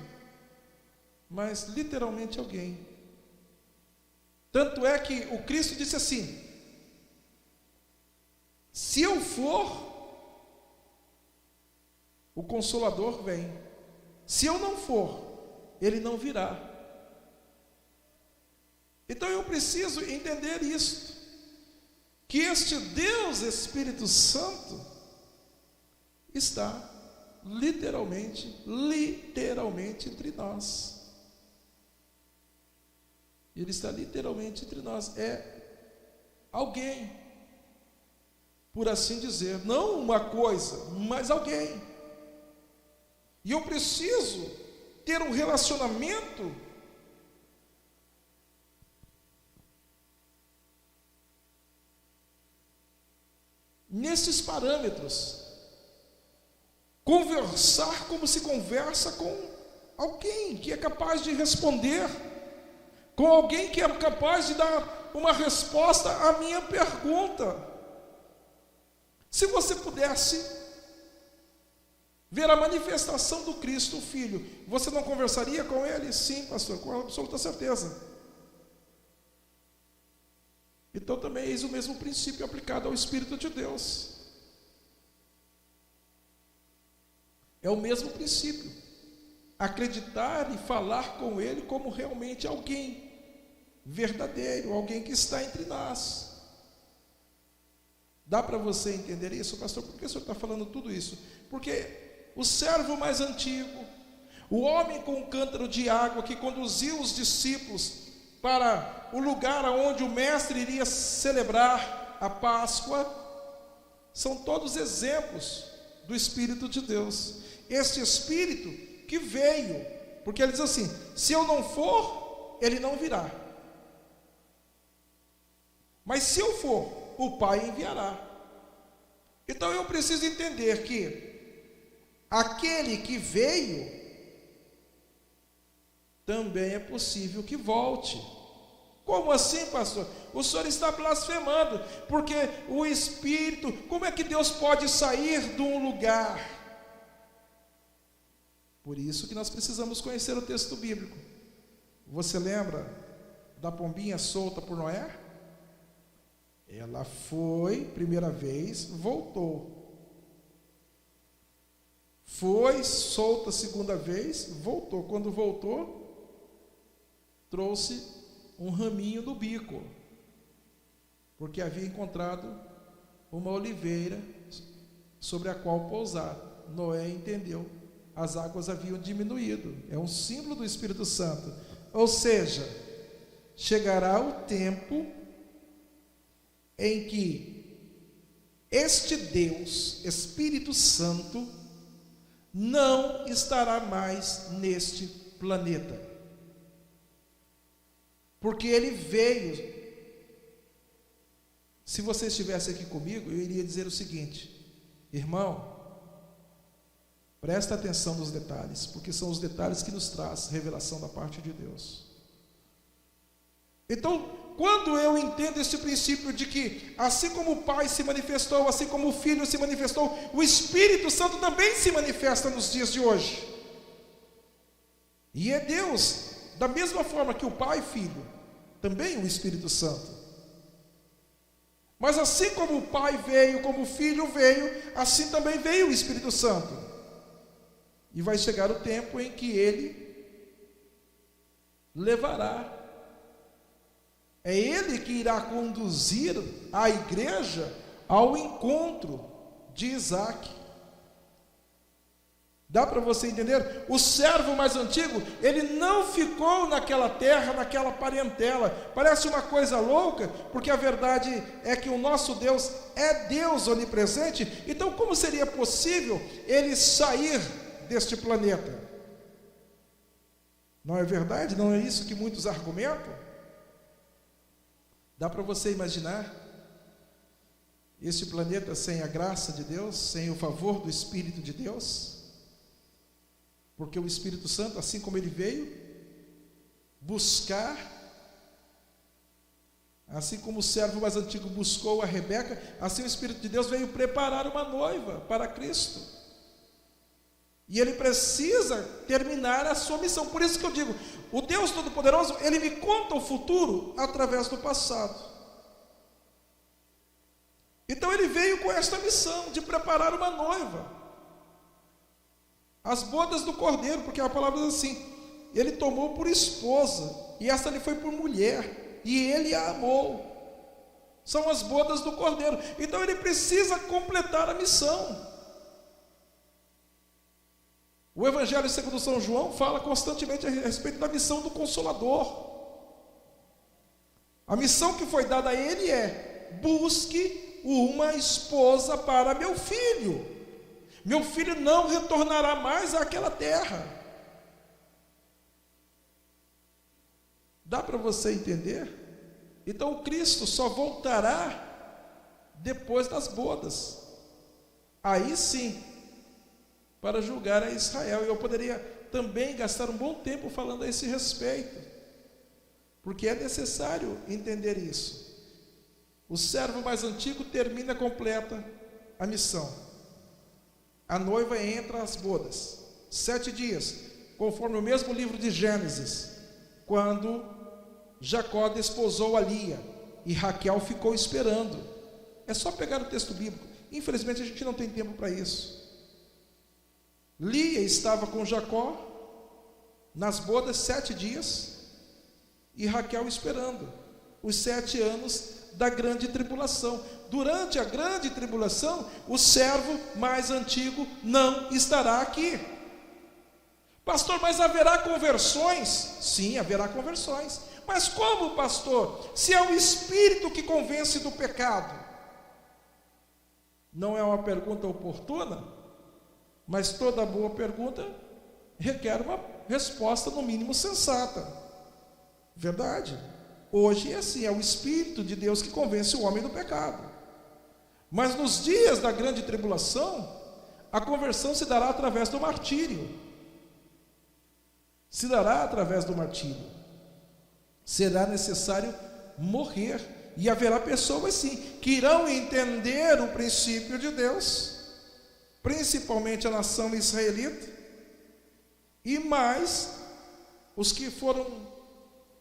S1: mas literalmente alguém. Tanto é que o Cristo disse assim: se eu for, o Consolador vem. Se eu não for, ele não virá. Então eu preciso entender isto, que este Deus Espírito Santo está literalmente entre nós. Ele está literalmente entre nós. É alguém, por assim dizer, não uma coisa, mas alguém. E eu preciso ter um relacionamento nesses parâmetros. Conversar como se conversa com
S4: alguém que é capaz de responder, com alguém que é capaz de dar uma resposta à minha pergunta. Se você pudesse ver a manifestação do Cristo, o Filho, você não conversaria com Ele? Sim, pastor, com absoluta certeza. Então também eis o mesmo princípio aplicado ao Espírito de Deus. É o mesmo princípio. Acreditar e falar com Ele como realmente alguém verdadeiro, alguém que está entre nós. Dá para você entender isso, pastor? Por que o senhor está falando tudo isso? Porque o servo mais antigo, o homem com um cântaro de água que conduziu os discípulos para o lugar onde o mestre iria celebrar a Páscoa, são todos exemplos do Espírito de Deus. Este Espírito que veio, porque ele diz assim: se eu não for, ele não virá. Mas se eu for, o Pai enviará. Então eu preciso entender que aquele que veio, também é possível que volte. Como assim, pastor? O senhor está blasfemando, porque o Espírito, como é que Deus pode sair de um lugar? Por isso que nós precisamos conhecer o texto bíblico. Você lembra da pombinha solta por Noé? Ela foi, primeira vez, voltou. Foi solta segunda vez, voltou. Quando voltou, trouxe um raminho no bico, porque havia encontrado uma oliveira sobre a qual pousar. Noé entendeu, as águas haviam diminuído. É um símbolo do Espírito Santo. Ou seja, chegará o tempo em que este Deus, Espírito Santo, não estará mais neste planeta, porque ele veio. Se você estivesse aqui comigo, eu iria dizer o seguinte: irmão, presta atenção nos detalhes, porque são os detalhes que nos traz revelação da parte de Deus. Então, quando eu entendo esse princípio de que, assim como o Pai se manifestou, assim como o Filho se manifestou, o Espírito Santo também se manifesta nos dias de hoje. E é Deus, da mesma forma que o Pai e Filho, também o Espírito Santo. Mas assim como o Pai veio, como o Filho veio, assim também veio o Espírito Santo. E vai chegar o tempo em que Ele levará. É Ele que irá conduzir a igreja ao encontro de Isaac. Dá para você entender? O servo mais antigo, ele não ficou naquela terra, naquela parentela. Parece uma coisa louca, porque a verdade é que o nosso Deus é Deus onipresente. Então, como seria possível ele sair deste planeta? Não é verdade? Não é isso que muitos argumentam? Dá para você imaginar este planeta sem a graça de Deus, sem o favor do Espírito de Deus? Porque o Espírito Santo, assim como ele veio buscar, assim como o servo mais antigo buscou a Rebeca, assim o Espírito de Deus veio preparar uma noiva para Cristo. E ele precisa terminar a sua missão. Por isso que eu digo, o Deus Todo-Poderoso, ele me conta o futuro através do passado. Então ele veio com esta missão de preparar uma noiva, as bodas do Cordeiro, porque a palavra diz assim: ele tomou por esposa, e esta lhe foi por mulher, e ele a amou. São as bodas do Cordeiro. Então ele precisa completar a missão. O Evangelho segundo São João fala constantemente a respeito da missão do Consolador. A missão que foi dada a ele é: busque uma esposa para meu filho. Meu filho não retornará mais àquela terra. Dá para você entender? Então o Cristo só voltará depois das bodas. Aí sim, para julgar a Israel. E eu poderia também gastar um bom tempo falando a esse respeito, porque é necessário entender isso. O servo mais antigo termina, completa a missão. A noiva entra às bodas, 7 dias, conforme o mesmo livro de Gênesis, quando Jacó desposou a Lia e Raquel ficou esperando. É só pegar o texto bíblico. Infelizmente a gente não tem tempo para isso. Lia estava com Jacó nas bodas 7 dias e Raquel esperando os 7 anos da grande tribulação. Durante a grande tribulação, o servo mais antigo não estará aqui. Pastor, mas haverá conversões? Sim, haverá conversões. Mas como, pastor? Se é o Espírito que convence do pecado? Não é uma pergunta oportuna, mas toda boa pergunta requer uma resposta no mínimo sensata. Verdade? Hoje é assim, é o Espírito de Deus que convence o homem do pecado. Mas nos dias da grande tribulação, a conversão se dará através do martírio. Se dará através do martírio. Será necessário morrer. E haverá pessoas sim, que irão entender o princípio de Deus, principalmente a nação israelita, e mais os que foram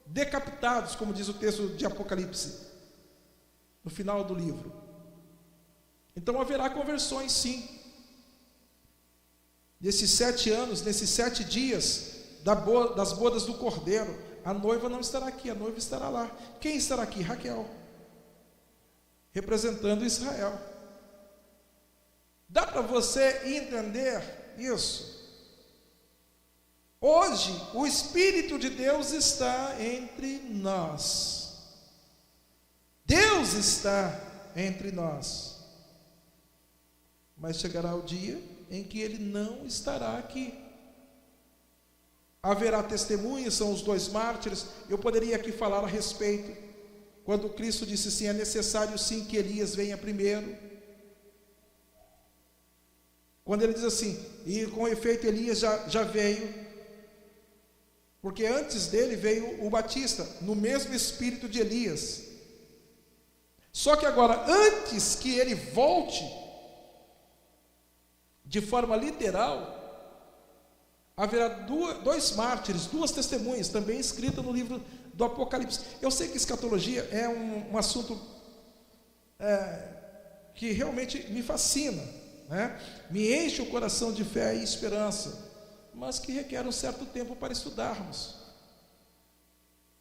S4: decapitados, como diz o texto de Apocalipse, no final do livro. Então haverá conversões sim. Nesses 7 anos, nesses 7 dias das bodas do Cordeiro, a noiva não estará aqui, a noiva estará lá. Quem estará aqui? Raquel, representando Israel. Dá para você entender isso? Hoje, o Espírito de Deus está entre nós. Deus está entre nós. Mas chegará o dia em que Ele não estará aqui. Haverá testemunhas, são os 2 mártires. Eu poderia aqui falar a respeito, quando Cristo disse assim, é necessário sim que Elias venha primeiro. Quando ele diz assim, e com efeito Elias já veio, porque antes dele veio o Batista, no mesmo espírito de Elias. Só que agora, antes que ele volte, de forma literal, haverá 2 mártires, 2 testemunhas, também escritas no livro do Apocalipse. Eu sei que escatologia é um assunto que realmente me fascina, né? Me enche o coração de fé e esperança, mas que requer um certo tempo para estudarmos.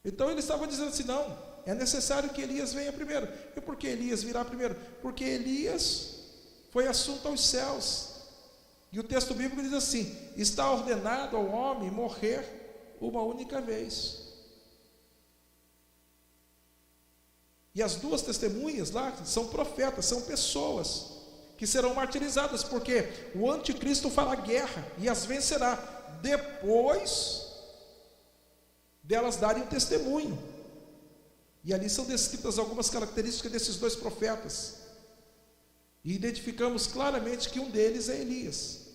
S4: Então ele estava dizendo assim, não, é necessário que Elias venha primeiro. E por que Elias virá primeiro? Porque Elias foi assunto aos céus. E o texto bíblico diz assim, está ordenado ao homem morrer uma única vez. E as 2 testemunhas lá são profetas, são pessoas que serão martirizadas, porque o anticristo fará guerra e as vencerá, depois delas darem um testemunho. E ali são descritas algumas características desses 2 profetas, e identificamos claramente que um deles é Elias,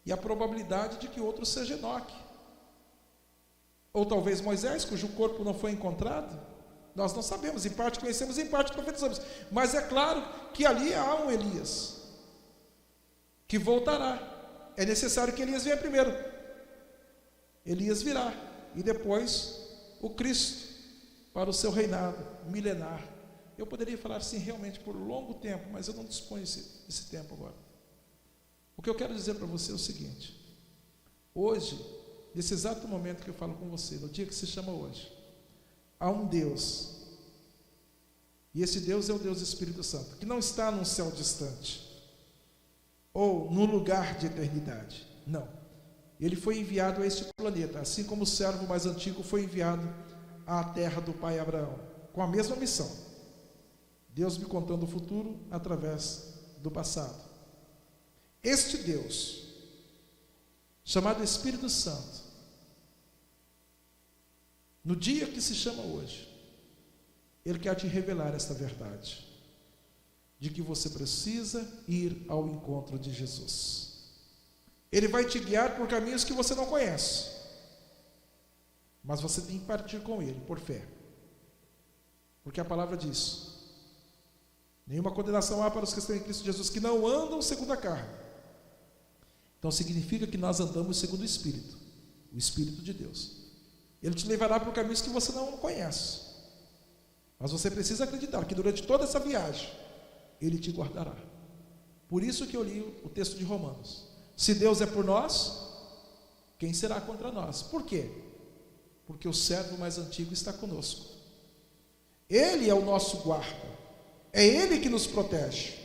S4: e a probabilidade de que outro seja Enoque, ou talvez Moisés, cujo corpo não foi encontrado. Nós não sabemos, em parte conhecemos, em parte profetizamos, mas é claro que ali há um Elias que voltará. É necessário que Elias venha primeiro. Elias virá, e depois o Cristo para o seu reinado milenar. Eu poderia falar assim realmente por longo tempo, mas eu não disponho esse tempo agora. O que eu quero dizer para você é o seguinte: hoje, nesse exato momento que eu falo com você, no dia que se chama hoje, há um Deus, e esse Deus é o Deus Espírito Santo, que não está num céu distante, ou num lugar de eternidade, não. Ele foi enviado a este planeta, assim como o servo mais antigo foi enviado à terra do pai Abraão, com a mesma missão. Deus me contando o futuro através do passado. Este Deus, chamado Espírito Santo, no dia que se chama hoje, Ele quer te revelar esta verdade, de que você precisa ir ao encontro de Jesus. Ele vai te guiar por caminhos que você não conhece. Mas você tem que partir com Ele, por fé. Porque a palavra diz: nenhuma condenação há para os que estão em Cristo Jesus, que não andam segundo a carne. Então significa que nós andamos segundo o Espírito, o Espírito de Deus. Ele te levará por caminhos que você não conhece. Mas você precisa acreditar que durante toda essa viagem, Ele te guardará. Por isso que eu li o texto de Romanos. Se Deus é por nós, quem será contra nós? Por quê? Porque o servo mais antigo está conosco. Ele é o nosso guarda. É Ele que nos protege.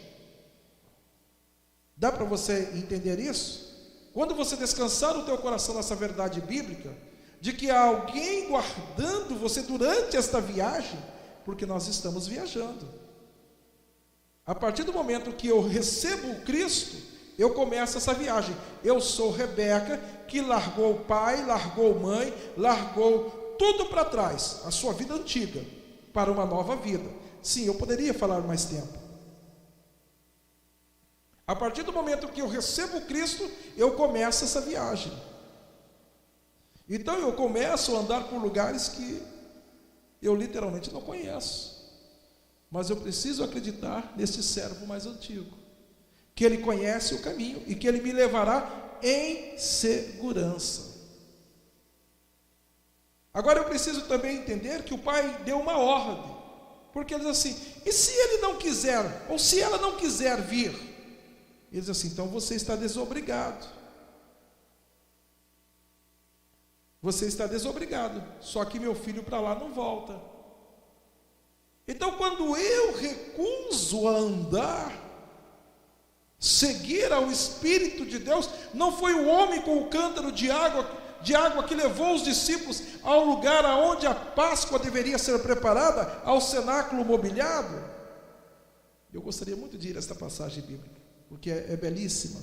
S4: Dá para você entender isso? Quando você descansar o teu coração nessa verdade bíblica, de que há alguém guardando você durante esta viagem, porque nós estamos viajando. A partir do momento que eu recebo o Cristo, eu começo essa viagem. Eu sou Rebeca, que largou o pai, largou mãe, largou tudo para trás, a sua vida antiga, para uma nova vida. Sim, eu poderia falar mais tempo. A partir do momento que eu recebo o Cristo, eu começo essa viagem. Então eu começo a andar por lugares que eu literalmente não conheço. Mas eu preciso acreditar nesse servo mais antigo, que ele conhece o caminho e que ele me levará em segurança. Agora eu preciso também entender que o pai deu uma ordem, porque ele diz assim: e se ele não quiser, ou se ela não quiser vir? Ele diz assim: então você está desobrigado. Você está desobrigado, só que meu filho para lá não volta. Então quando eu recuso a andar, seguir ao Espírito de Deus, não foi o homem com o cântaro de água que levou os discípulos ao lugar aonde a Páscoa deveria ser preparada, ao cenáculo mobiliado? Eu gostaria muito de ir a esta passagem bíblica, porque é belíssima.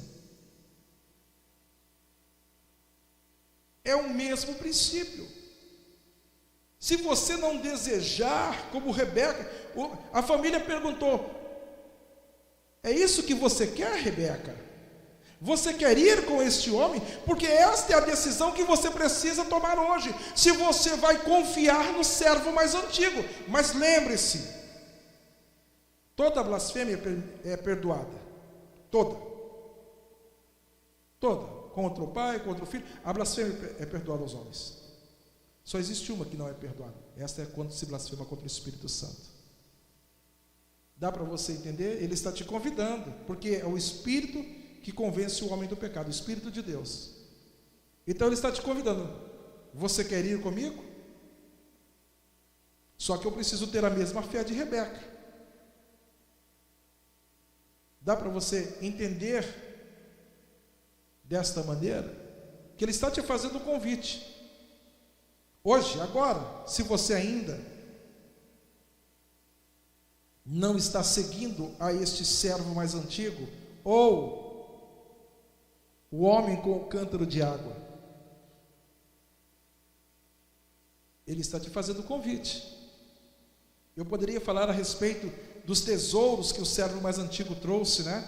S4: É o mesmo princípio. Se você não desejar, como Rebeca, a família perguntou: é isso que você quer, Rebeca? Você quer ir com este homem? Porque esta é a decisão que você precisa tomar hoje. Se você vai confiar no servo mais antigo. Mas lembre-se, toda blasfêmia é perdoada. Toda. Contra o pai, contra o filho. A blasfêmia é perdoada aos homens. Só existe uma que não é perdoada. Esta é quando se blasfema contra o Espírito Santo. Dá para você entender? Ele está te convidando, porque é o Espírito que convence o homem do pecado, o Espírito de Deus. Então ele está te convidando: você quer ir comigo? Só que eu preciso ter a mesma fé de Rebeca. Dá para você entender desta maneira? Que ele está te fazendo um convite. Hoje, agora, se você ainda não está seguindo a este servo mais antigo, ou o homem com o cântaro de água, ele está te fazendo um convite. Eu poderia falar a respeito dos tesouros que o servo mais antigo trouxe, né?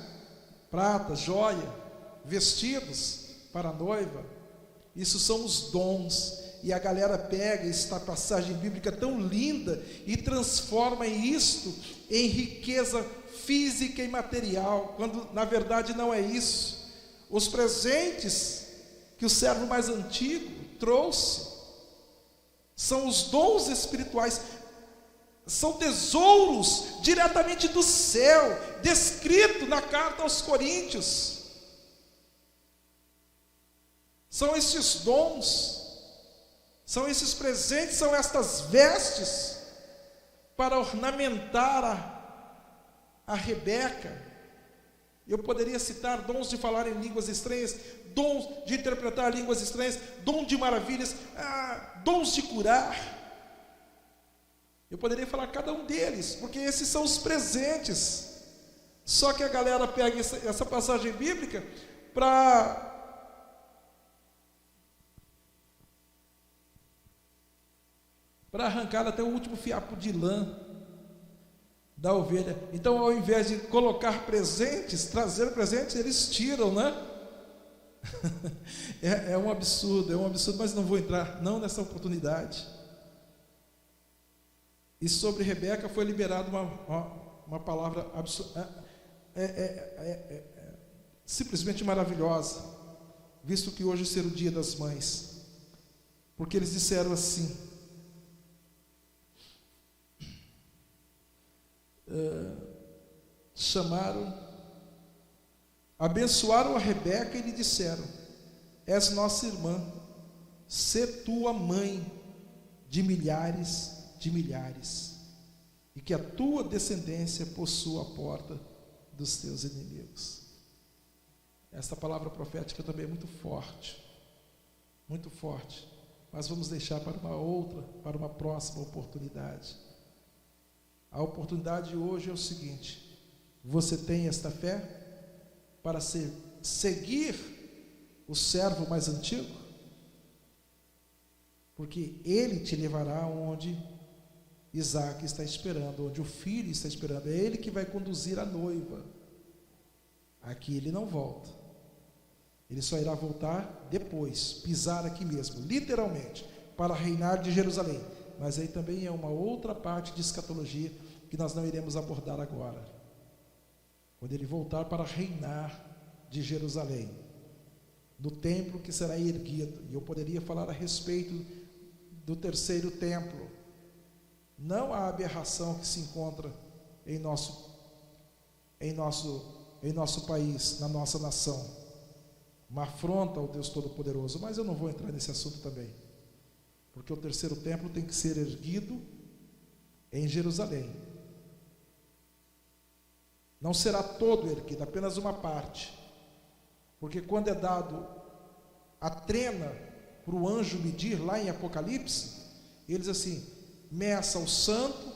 S4: Prata, joia, vestidos para a noiva. Isso são os dons. E a galera pega esta passagem bíblica tão linda e transforma isto em riqueza física e material, quando na verdade não é isso. Os presentes que o servo mais antigo trouxe são os dons espirituais, são tesouros diretamente do céu, descrito na carta aos Coríntios. São estes dons, são esses presentes, são estas vestes para ornamentar a Rebeca. Eu poderia citar dons de falar em línguas estranhas, dons de interpretar línguas estranhas, dom de maravilhas, dons de curar. Eu poderia falar cada um deles, porque esses são os presentes. Só que a galera pega essa passagem bíblica para arrancar até o último fiapo de lã da ovelha. Então, ao invés de colocar presentes, trazer presentes, eles tiram, né? É um absurdo, mas não vou entrar não nessa oportunidade. E sobre Rebeca foi liberada uma palavra simplesmente maravilhosa, visto que hoje será o dia das mães, porque eles disseram assim: abençoaram a Rebeca e lhe disseram: és nossa irmã, sê tua mãe de milhares, e que a tua descendência possua a porta dos teus inimigos. Esta palavra profética também é muito forte, mas vamos deixar para uma próxima oportunidade. A oportunidade hoje é o seguinte: você tem esta fé para seguir o servo mais antigo? Porque ele te levará onde Isaac está esperando, onde o filho está esperando. É ele que vai conduzir a noiva. Aqui ele não volta, ele só irá voltar depois, pisar aqui mesmo, literalmente, para reinar de Jerusalém. Mas aí também é uma outra parte de escatologia que nós não iremos abordar agora. Quando ele voltar para reinar de Jerusalém, no templo que será erguido. E eu poderia falar a respeito do terceiro templo. Não a aberração que se encontra em nosso país, na nossa nação, uma afronta ao Deus Todo-Poderoso, mas eu não vou entrar nesse assunto também, porque o terceiro templo tem que ser erguido em Jerusalém. Não será todo erguido, apenas uma parte, porque quando é dado a trena para o anjo medir lá em Apocalipse, eles assim: meça o santo,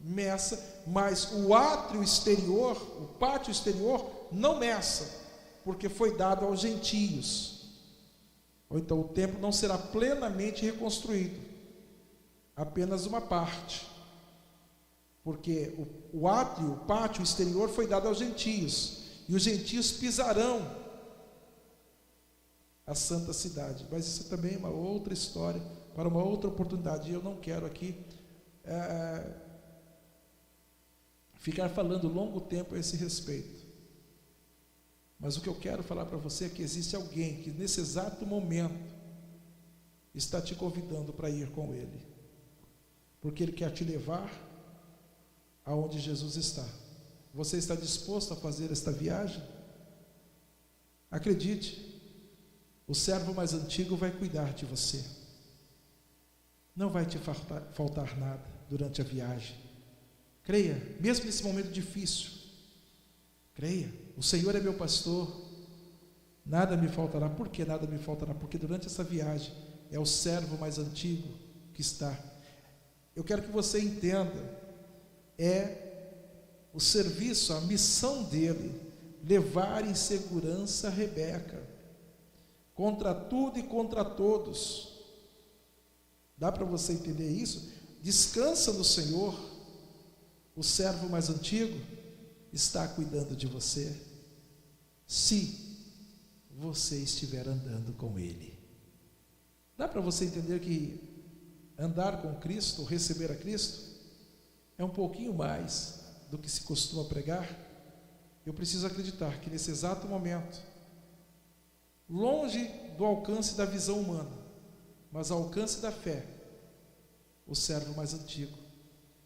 S4: mas o átrio exterior, o pátio exterior, não meça, porque foi dado aos gentios. Ou então o templo não será plenamente reconstruído, apenas uma parte, porque o átrio, o pátio exterior foi dado aos gentios, e os gentios pisarão a santa cidade. Mas isso também é uma outra história, para uma outra oportunidade. E eu não quero aqui ficar falando longo tempo a esse respeito. Mas o que eu quero falar para você é que existe alguém que nesse exato momento está te convidando para ir com ele, porque ele quer te levar aonde Jesus está. Você está disposto a fazer esta viagem? Acredite, o servo mais antigo vai cuidar de você. Não vai te faltar nada durante a viagem. Creia, mesmo nesse momento difícil. Creia, o Senhor é meu pastor, nada me faltará. Por que nada me faltará? Porque durante essa viagem é o servo mais antigo que está. Eu quero que você entenda, é o serviço, a missão dele, levar em segurança a Rebeca, contra tudo e contra todos. Dá para você entender isso? Descansa no Senhor. O servo mais antigo está cuidando de você, se você estiver andando com ele. Dá para você entender que andar com Cristo, receber a Cristo, é um pouquinho mais do que se costuma pregar? Eu preciso acreditar que nesse exato momento, longe do alcance da visão humana, mas ao alcance da fé, o servo mais antigo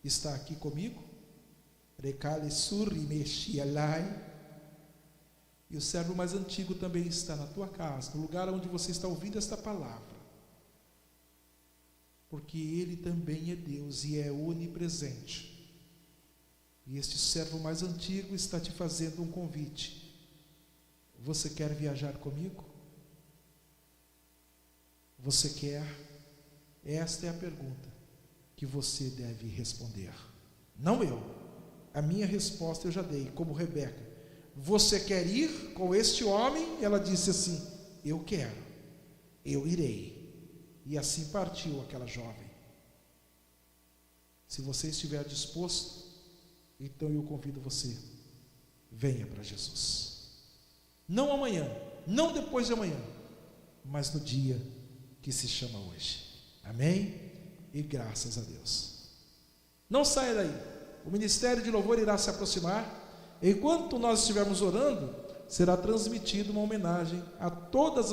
S4: está aqui comigo, e o servo mais antigo também está na tua casa, no lugar onde você está ouvindo esta palavra, porque ele também é Deus e é onipresente. E este servo mais antigo está te fazendo um convite. Você quer viajar comigo? Você quer? Esta é a pergunta que você deve responder. Não eu. A minha resposta eu já dei, como Rebeca. Você quer ir com este homem? Ela disse assim: eu quero, eu irei. E assim partiu aquela jovem. Se você estiver disposto, então eu convido você, venha para Jesus. Não amanhã, não depois de amanhã, mas no dia que se chama hoje. Amém? E graças a Deus. Não saia daí. O ministério de louvor irá se aproximar. Enquanto nós estivermos orando, será transmitida uma homenagem a todas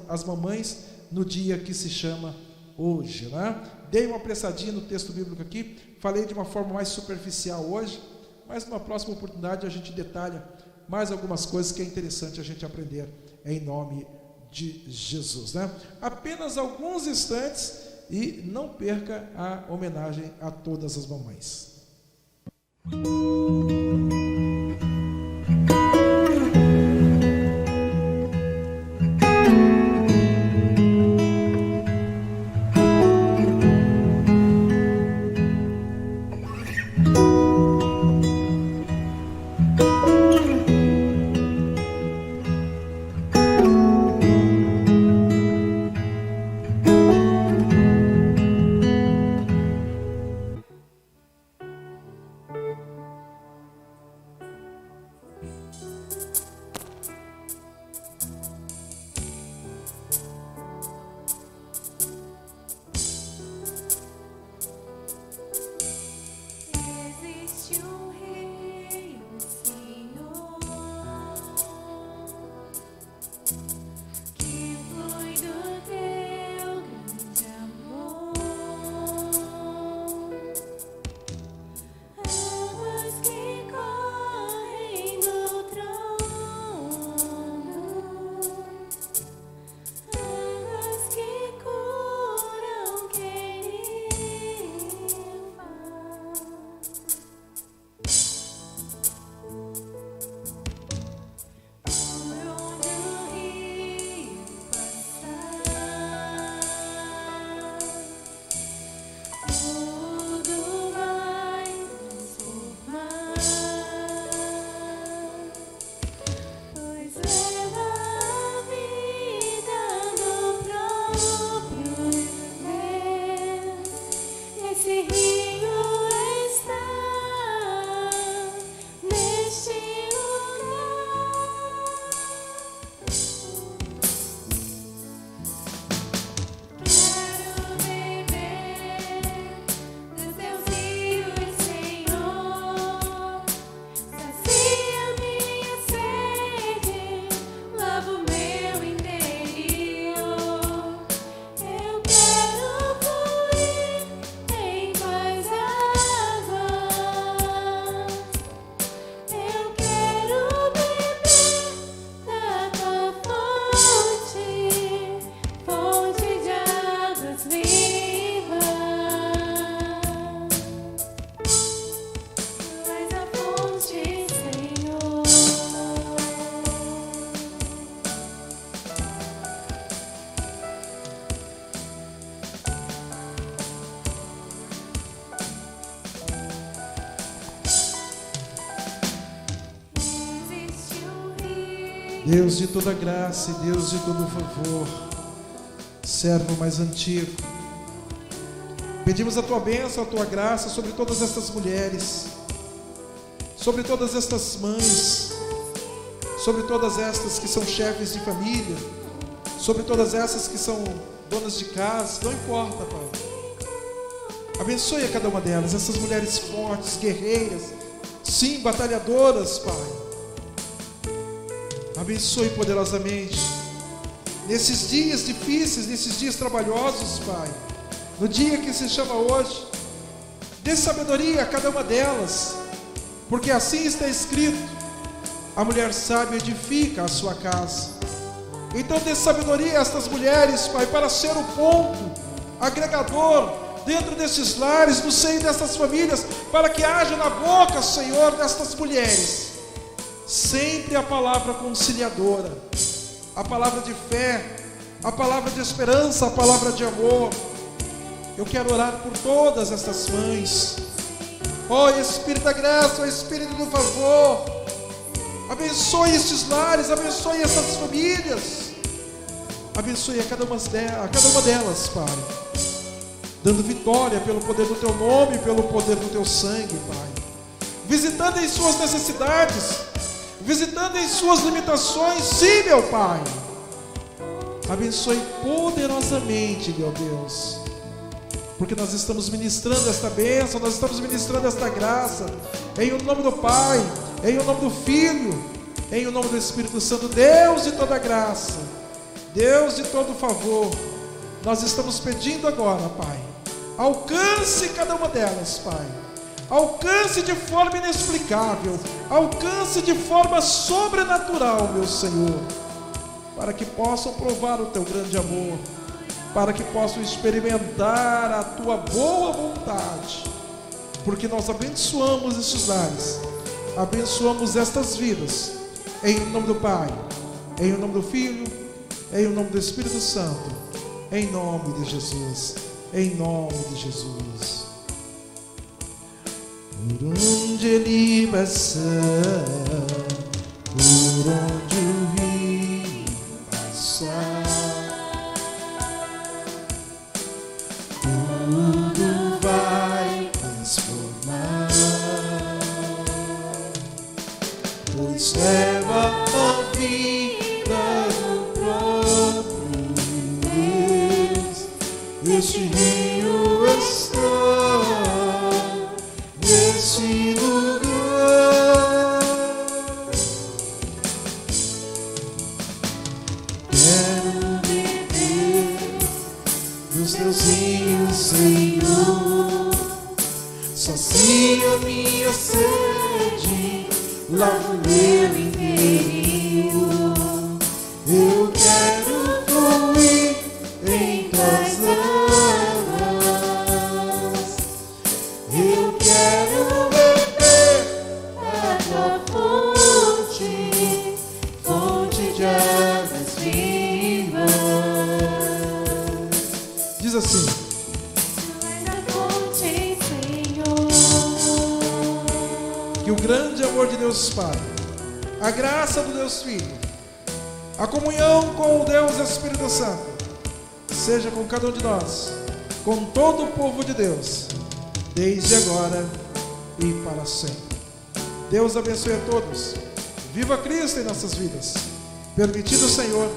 S4: as mamães no dia que se chama hoje, né? Dei uma apressadinha no texto bíblico aqui, falei de uma forma mais superficial hoje, mas numa próxima oportunidade a gente detalha mais algumas coisas que é interessante a gente aprender em nome de Jesus, né? Apenas alguns instantes e não perca a homenagem a todas as mamães. Deus de toda graça e Deus de todo favor, servo mais antigo, pedimos a tua bênção, a tua graça sobre todas estas mulheres, sobre todas estas mães, sobre todas estas que são chefes de família, sobre todas essas que são donas de casa, não importa, Pai. Abençoe a cada uma delas, essas mulheres fortes, guerreiras, sim, batalhadoras, Pai. Abençoe poderosamente nesses dias difíceis, nesses dias trabalhosos, Pai. No dia que se chama hoje, dê sabedoria a cada uma delas, porque assim está escrito: a mulher sábia edifica a sua casa. Então dê sabedoria a estas mulheres, Pai, para ser o ponto agregador dentro desses lares, no seio destas famílias, para que haja na boca, Senhor, destas mulheres sempre a palavra conciliadora, a palavra de fé, a palavra de esperança, a palavra de amor. Eu quero orar por todas estas mães. Ó Espírito da graça, ó Espírito do favor, abençoe estes lares, abençoe essas famílias, abençoe a cada uma delas, Pai, dando vitória pelo poder do Teu nome, pelo poder do Teu sangue, Pai, visitando em suas necessidades, visitando em suas limitações, sim, meu Pai, Abençoe poderosamente, meu Deus, porque nós estamos ministrando esta bênção, nós estamos ministrando esta graça, em o nome do Pai, em o nome do Filho, em o nome do Espírito Santo. Deus de toda graça, Deus de todo favor, nós estamos pedindo agora, Pai, alcance cada uma delas, Pai, alcance de forma inexplicável, alcance de forma sobrenatural, meu Senhor, para que possam provar o Teu grande amor, para que possam experimentar a Tua boa vontade, porque nós abençoamos estes lares, abençoamos estas vidas, em nome do Pai, em nome do Filho, em nome do Espírito Santo, em nome de Jesus, em nome de Jesus. Por onde ele passar, por onde o rio passar, tudo vai transformar, pois leva a vida do próprio Deus. Este rio está nesse lugar. Quero beber dos teus rios, Senhor. Sacia minha sede, lava o meu interior. Eu quero fluir em tuas águas. Eu quero beber da tua fonte, fonte de águas vivas. Diz assim:
S3: Tu és a fonte, Senhor.
S4: que o grande amor de Deus Pai, a graça do Deus Filho, a comunhão com o Deus Espírito Santo, seja com cada um de nós, com todo o povo de Deus, desde agora e para sempre. Deus abençoe a todos. Viva Cristo em nossas vidas. Permitido o Senhor,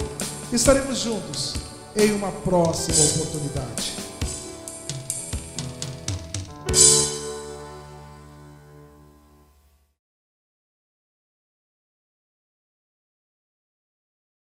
S4: estaremos juntos em uma próxima oportunidade.